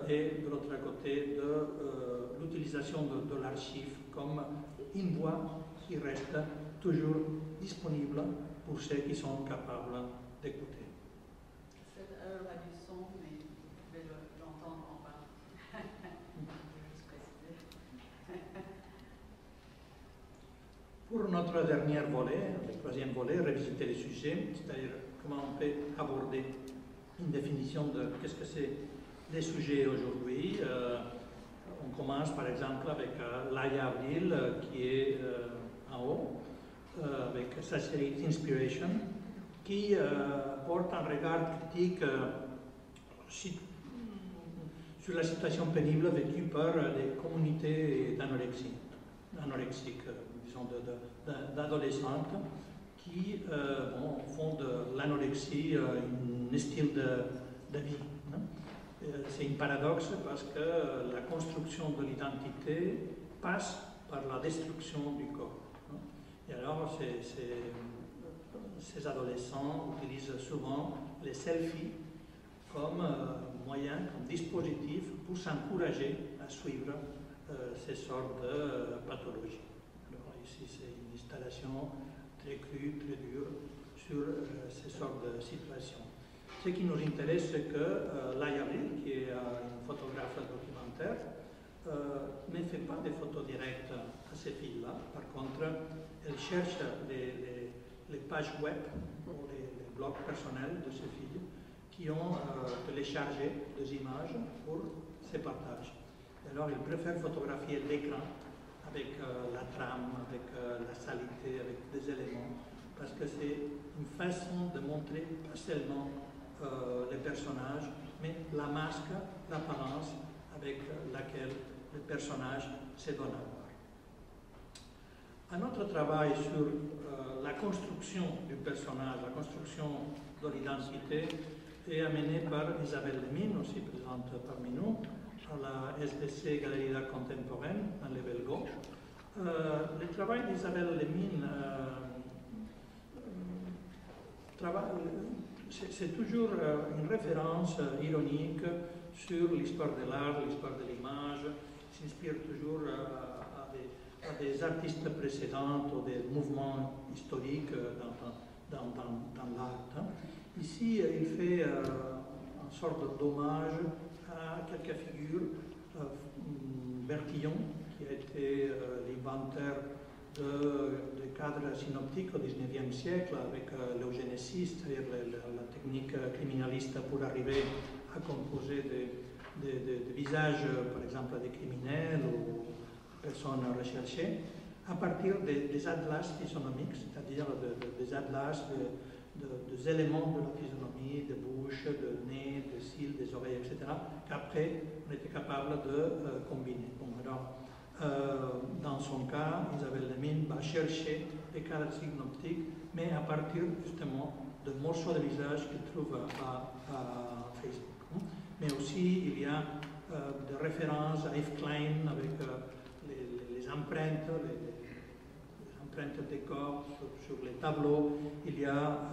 et de l'autre côté de l'utilisation de l'archive comme une voie qui reste toujours disponible pour ceux qui sont capables d'écouter. Cette heure a du son, mais vous pouvez l'entendre en bas. Pour notre dernier volet, le troisième volet, revisiter les sujets, c'est-à-dire comment on peut aborder une définition de qu'est-ce que c'est les sujets aujourd'hui. On commence par exemple avec Laïa Avril, qui est en haut, avec sa série Inspiration, qui porte un regard critique sur la situation pénible vécue par les communautés anorexiques, disons d'adolescentes, qui font de l'anorexie un style de vie. C'est un paradoxe parce que la construction de l'identité passe par la destruction du corps. Et alors, ces adolescents utilisent souvent les selfies comme moyen, comme dispositif pour s'encourager à suivre ces sortes de pathologies. Alors ici, c'est une installation très crue, très dure sur ces sortes de situations. Ce qui nous intéresse, c'est que Laïa Avril, qui est une photographe documentaire, ne fait pas de photos directes à ces filles-là. Par contre, elle cherche les pages web ou les blogs personnels de ces filles qui ont téléchargé des images pour ces partages. Alors, elle préfère photographier l'écran avec la trame, avec la saleté, avec des éléments, parce que c'est une façon de montrer pas seulement les personnages, mais la masque, l'apparence avec laquelle le personnage se donne à voir. Un autre travail sur la construction du personnage, la construction de l'identité, est amené par Isabelle Lemine, aussi présente parmi nous, à la SDC Galerie d'Art Contemporaine, dans les Belgo. Le travail d'Isabelle Lemine c'est toujours une référence ironique sur l'histoire de l'art, l'histoire de l'image, s'inspire toujours à des artistes précédents ou des mouvements historiques dans l'art. Ici, il fait une sorte d'hommage à quelques figures. Bertillon, qui a été l'inventeur des cadres synoptiques au XIXe siècle avec l'eugenésie, c'est-à-dire la technique criminaliste pour arriver à composer des visages, par exemple, des criminels ou personnes recherchées, à partir des atlas physionomiques, c'est-à-dire des atlas des éléments de la physionomie, des bouches, de nez, des cils, des oreilles, etc., qu'après on était capable de combiner. Bon, alors, dans son cas, Isabelle Lemine va chercher des cadres synoptiques, mais à partir justement de morceaux de visage qu'il trouve à Facebook. Mais aussi, il y a des références à Yves Klein avec les empreintes, des corps sur les tableaux. Il y a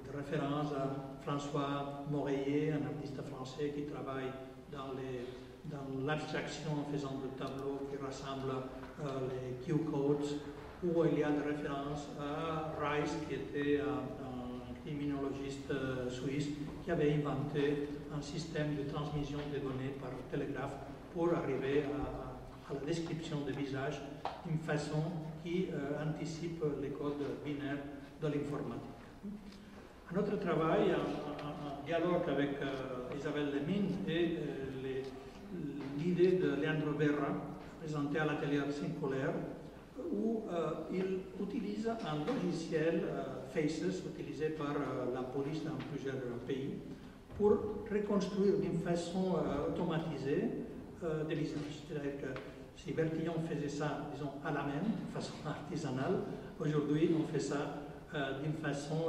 des références à François Moreillet, un artiste français qui travaille dans l'abstraction en faisant des tableaux qui rassemblent les Q-codes, où il y a des références à Rice, qui était un criminologiste suisse, qui avait inventé un système de transmission des données par télégraphe pour arriver à la description des visages d'une façon qui anticipe les codes binaires de l'informatique. Un autre travail, un dialogue avec Isabelle Lemine et l'idée de Leandro Berra, présentée à l'atelier Sincolaire, où il utilise un logiciel Faces, utilisé par la police dans plusieurs pays, pour reconstruire d'une façon automatisée des visages. C'est-à-dire que si Bertillon faisait ça, disons, à la main, de façon artisanale, aujourd'hui on fait ça d'une façon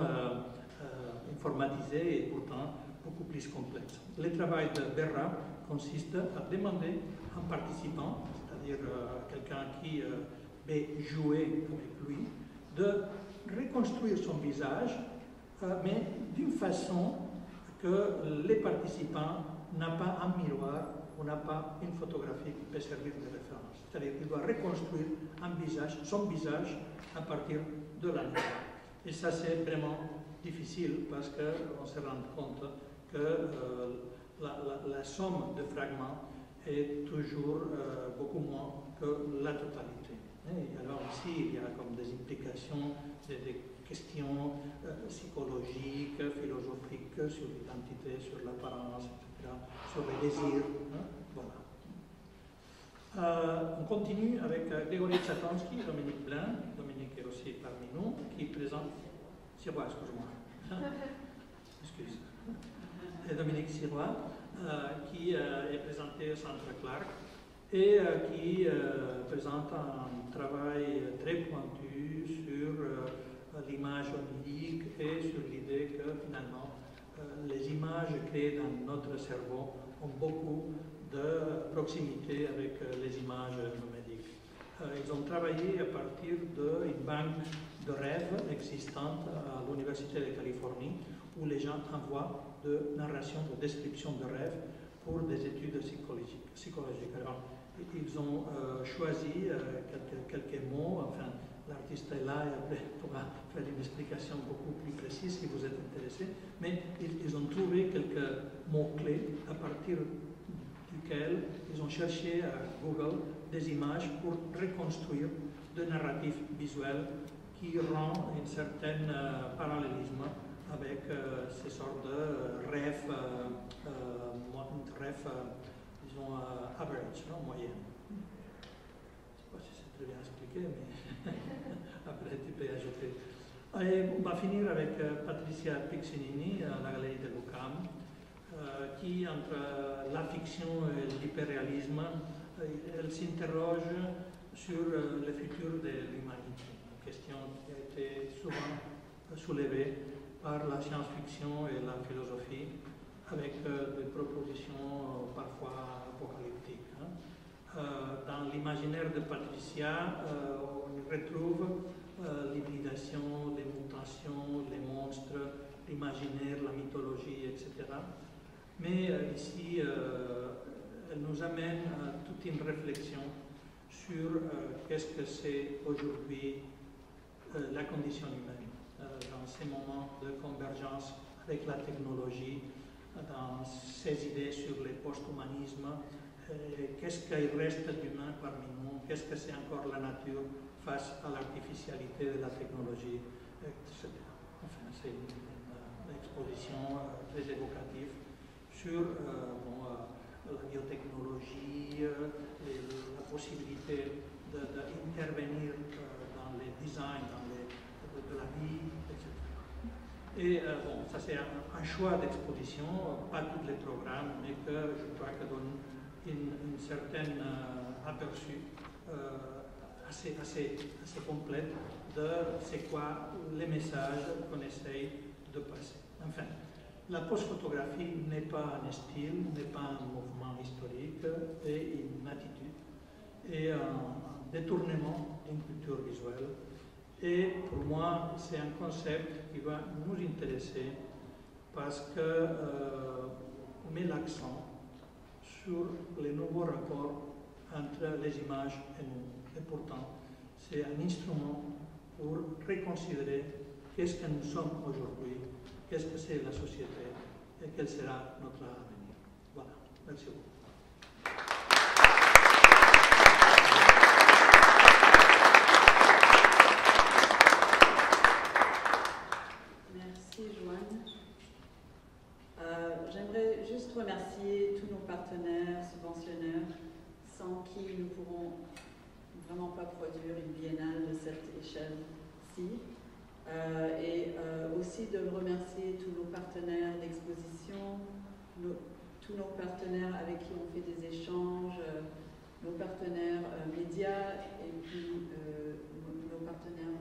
informatisée et pourtant beaucoup plus complexe. Le travail de Berra consiste à demander à un participant, c'est-à-dire quelqu'un qui va jouer avec lui, de reconstruire son visage, mais d'une façon que les participants n'ont pas un miroir, on n'a pas une photographie qui peut servir de référence. C'est-à-dire qu'il doit reconstruire son visage à partir de la nuit. Et ça, c'est vraiment difficile parce qu'on se rend compte que la somme de fragments est toujours beaucoup moins que la totalité. Et alors ici, il y a comme des implications, des questions psychologiques, philosophiques sur l'identité, sur l'apparence, etc., sur les désirs. Voilà. On continue avec Grégory Tchaikovsky, Dominique Blain. Dominique est aussi parmi nous, qui présente... Sirois, excuse-moi. Excuse. Et Dominique Sirois, qui est présenté au Centre Clark et qui présente un travail très pointu sur l'image onirique et sur l'idée que finalement les images créées dans notre cerveau ont beaucoup de proximité avec les images numériques. Ils ont travaillé à partir d'une banque de rêves existante à l'Université de Californie, où les gens envoient de narrations, de descriptions de rêves pour des études psychologiques. Alors, ils ont choisi quelques mots, enfin, l'artiste est là et après pourra faire une explication beaucoup plus précise si vous êtes intéressé, mais ils ont trouvé quelques mots-clés à partir duquel ils ont cherché à Google des images pour reconstruire des narratifs visuels qui rend un certain parallélisme avec ces sortes de rêves, disons, average, non, moyenne. Je ne sais pas si c'est très bien expliqué, mais après tu peux ajouter. Et on va finir avec Patricia Piccinini à la Galerie de Lucam, qui, entre la fiction et l'hyperréalisme, elle s'interroge sur le futur de l'humanité, une question qui a été souvent soulevée par la science-fiction et la philosophie, avec des propositions parfois apocalyptiques. Dans l'imaginaire de Patricia, on retrouve l'hybridation, les mutations, les monstres, l'imaginaire, la mythologie, etc. Mais ici, elle nous amène à toute une réflexion sur qu'est-ce que c'est aujourd'hui la condition humaine dans ces moments de convergence avec la technologie, dans ses idées sur le post-humanisme, qu'est-ce qu'il reste d'humain parmi nous, qu'est-ce que c'est encore la nature face à l'artificialité de la technologie, etc. Enfin, c'est une exposition très évocative sur la biotechnologie, la possibilité d'intervenir dans les designs, de la vie, etc. Et ça c'est un choix d'exposition, pas tous les programmes, mais que je crois que donne une certaine aperçu assez complet de c'est quoi les messages qu'on essaye de passer. Enfin, la post-photographie n'est pas un style, n'est pas un mouvement historique, et une attitude, et un détournement d'une culture visuelle. Et pour moi, c'est un concept qui va nous intéresser parce qu'on met l'accent sur les nouveaux rapports entre les images et nous. Et pourtant, c'est un instrument pour reconsidérer qu'est-ce que nous sommes aujourd'hui, qu'est-ce que c'est la société et quel sera notre avenir. Voilà, merci beaucoup. J'aimerais juste remercier tous nos partenaires, subventionneurs, sans qui nous ne pourrons vraiment pas produire une biennale de cette échelle-ci. Et aussi de remercier tous nos partenaires d'exposition, tous nos partenaires avec qui on fait des échanges, nos partenaires médias et puis nos partenaires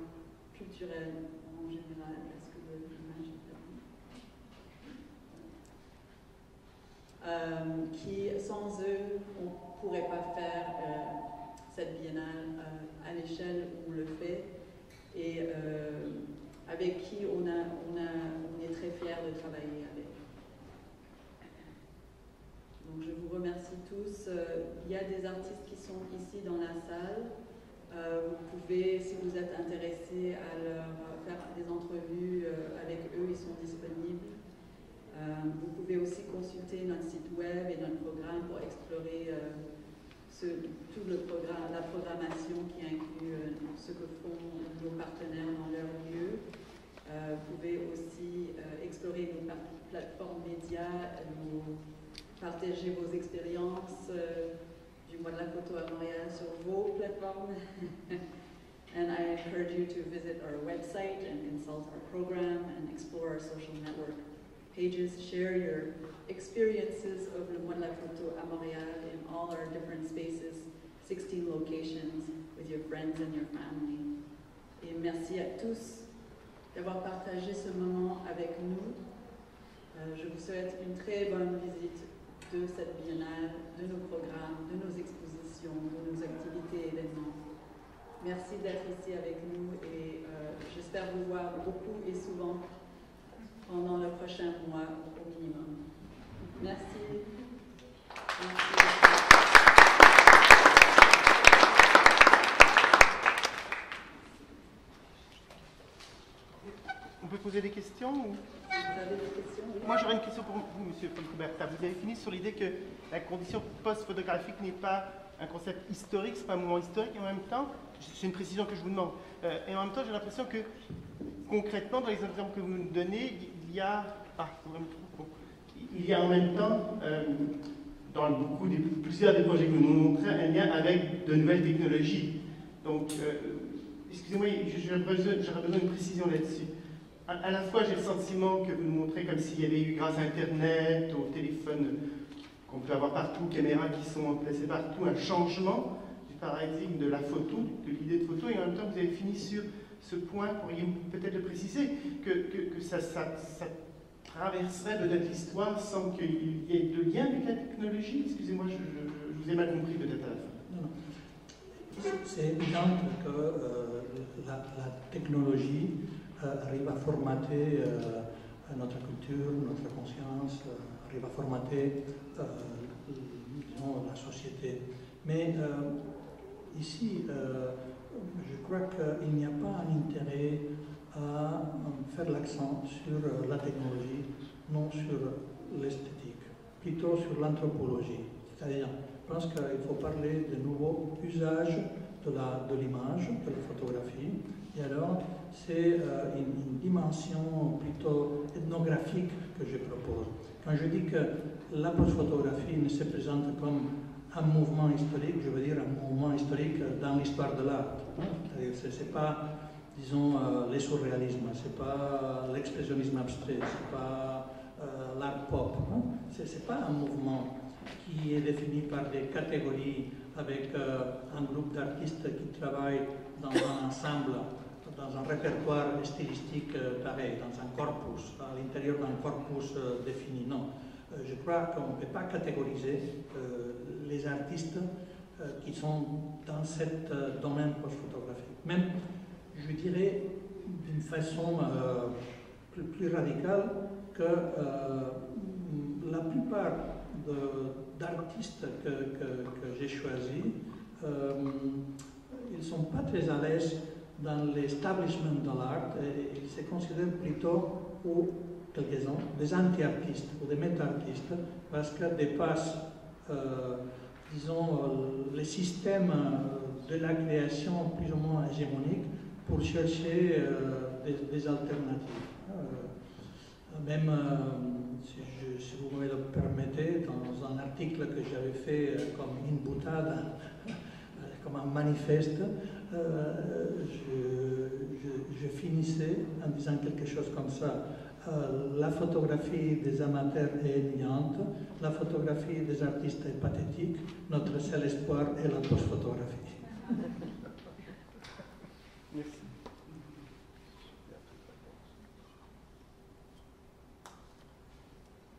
culturels en général. Est-ce que l'image est terminée? Qui, sans eux, on ne pourrait pas faire cette biennale à l'échelle où on le fait et avec qui on est très fiers de travailler avec. Donc je vous remercie tous. Il y a des artistes qui sont ici dans la salle. Vous pouvez, si vous êtes intéressés à leur faire des entrevues avec eux, ils sont disponibles. Vous pouvez aussi consulter notre site web et notre programme pour explorer tout le programme, la programmation qui inclut ce que font nos partenaires dans leur lieu. Vous pouvez aussi explorer nos plateformes médias, partager vos expériences du mois de la photo à Montréal sur vos plateformes. And I encourage you to visit our website and consult our program and explore our social network pages, share your experiences of Le Mois de la Photo à Montréal in all our different spaces, 16 locations, with your friends and your family. Et merci à tous d'avoir partagé ce moment avec nous. Je vous souhaite une très bonne visite de cette biennale, de nos programmes, de nos expositions, de nos activités et événements. Merci d'être ici avec nous et j'espère vous voir beaucoup et souvent pendant le prochain mois au minimum. Merci. On peut poser des questions ou... Vous avez des questions? Oui. Moi, j'aurais une question pour vous, M. Folcoberta. Vous avez fini sur l'idée que la condition post-photographique n'est pas un concept historique, c'est pas un moment historique, et en même temps, c'est une précision que je vous demande, et en même temps, j'ai l'impression que concrètement, dans les exemples que vous nous donnez, il y a en même temps, dans plusieurs des projets que vous nous montrez, un lien avec de nouvelles technologies. Donc, excusez-moi, j'aurais besoin d'une précision là-dessus. À la fois, j'ai le sentiment que vous nous montrez comme s'il y avait eu, grâce à Internet, au téléphone qu'on peut avoir partout, caméras qui sont placées partout, un changement du paradigme de la photo, de l'idée de photo, et en même temps, vous avez fini sur ce point, pourriez-vous peut-être le préciser, que ça traverserait peut-être l'histoire sans qu'il y ait de lien avec la technologie. Excusez-moi, je vous ai mal compris peut-être à la fin. Non. C'est évident que la technologie arrive à formater notre culture, notre conscience, arrive à formater disons, la société. Mais ici, je crois qu'il n'y a pas un intérêt à faire l'accent sur la technologie, non sur l'esthétique, plutôt sur l'anthropologie. C'est-à-dire, je pense qu'il faut parler de nouveaux usages de l'image, de la photographie, et alors c'est une dimension plutôt ethnographique que je propose. Quand je dis que la post-photographie ne se présente comme un mouvement historique, je veux dire un mouvement historique dans l'histoire de l'art. C'est-à-dire ce n'est pas, disons, les surréalismes, ce n'est pas l'expressionnisme abstrait, ce n'est pas l'art pop. Ce n'est pas un mouvement qui est défini par des catégories avec un groupe d'artistes qui travaillent dans un ensemble, dans un répertoire stylistique pareil, dans un corpus, à l'intérieur d'un corpus défini. Non. Je crois qu'on ne peut pas catégoriser les artistes qui sont dans ce domaine post-photographique. Même, je dirais, d'une façon plus radicale, que la plupart d'artistes que j'ai choisis, ils ne sont pas très à l'aise dans l'establishment de l'art et ils se considèrent plutôt, ou quelques-uns, des anti-artistes ou des méta-artistes parce qu'ils dépassent, disons, les systèmes de la création plus ou moins hégémoniques pour chercher des alternatives. Même, si vous me le permettez, dans un article que j'avais fait comme une boutade, comme un manifeste, je finissais en disant quelque chose comme ça. La photographie des amateurs est ennuyante, la photographie des artistes est pathétique, notre seul espoir est la post-photographie. Merci.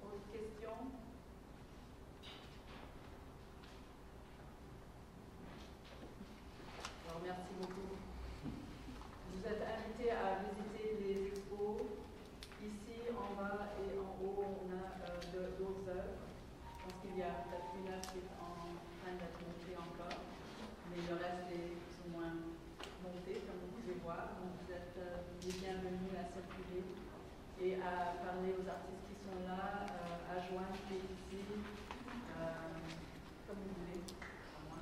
Autre question? Alors, merci beaucoup. Vous êtes invité à visiter les expos. Ici, en bas et en haut, on a d'autres œuvres. Je pense qu'il y a peut-être une œuvre qui est en train d'être montée encore, mais le reste est plus ou moins monté, comme vous pouvez voir. Donc, vous êtes les bienvenus à circuler et à parler aux artistes qui sont là, à joindre ici, comme vous voulez, à moi.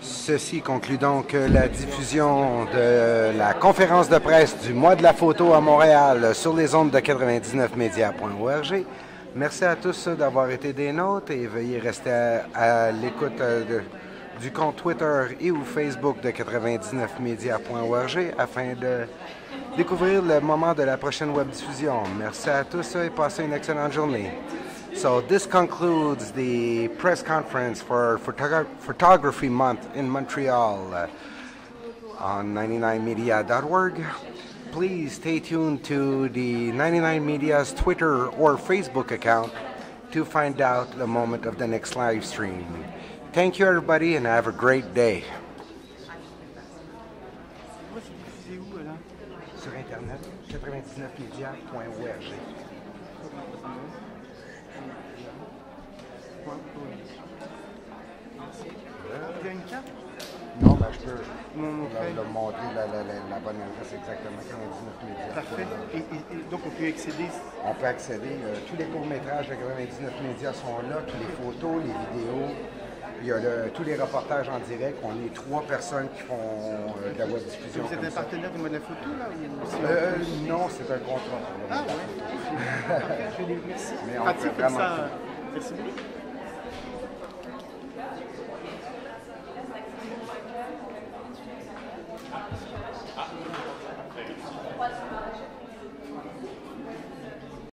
Ceci conclut donc la diffusion de la conférence de presse du mois de la photo à Montréal sur les ondes de 99media.org. Merci à tous d'avoir été des nôtres et veuillez rester à l'écoute du compte Twitter et ou Facebook de 99media.org afin de découvrir le moment de la prochaine web diffusion. Merci à tous et passez une excellente journée. So this concludes the press conference for Photography Month in Montreal on 99media.org. Please stay tuned to the 99media's Twitter or Facebook account to find out the moment of the next live stream. Thank you everybody and have a great day. Sur Internet, 99media.org. Il y a une carte? Non, ben je peux le montrer la bonne adresse exactement, 99 médias. Parfait. Et donc on peut accéder? On peut accéder, tous les courts-métrages de 99 médias sont là, toutes les photos, les vidéos. Il y a tous les reportages en direct. On est 3 personnes qui font de la web diffusion. Vous êtes un partenaire du mois de la photo là ou... Non, c'est un contrat. Ah oui. Merci. Mais on pratique peut comme vraiment... ça. Merci beaucoup.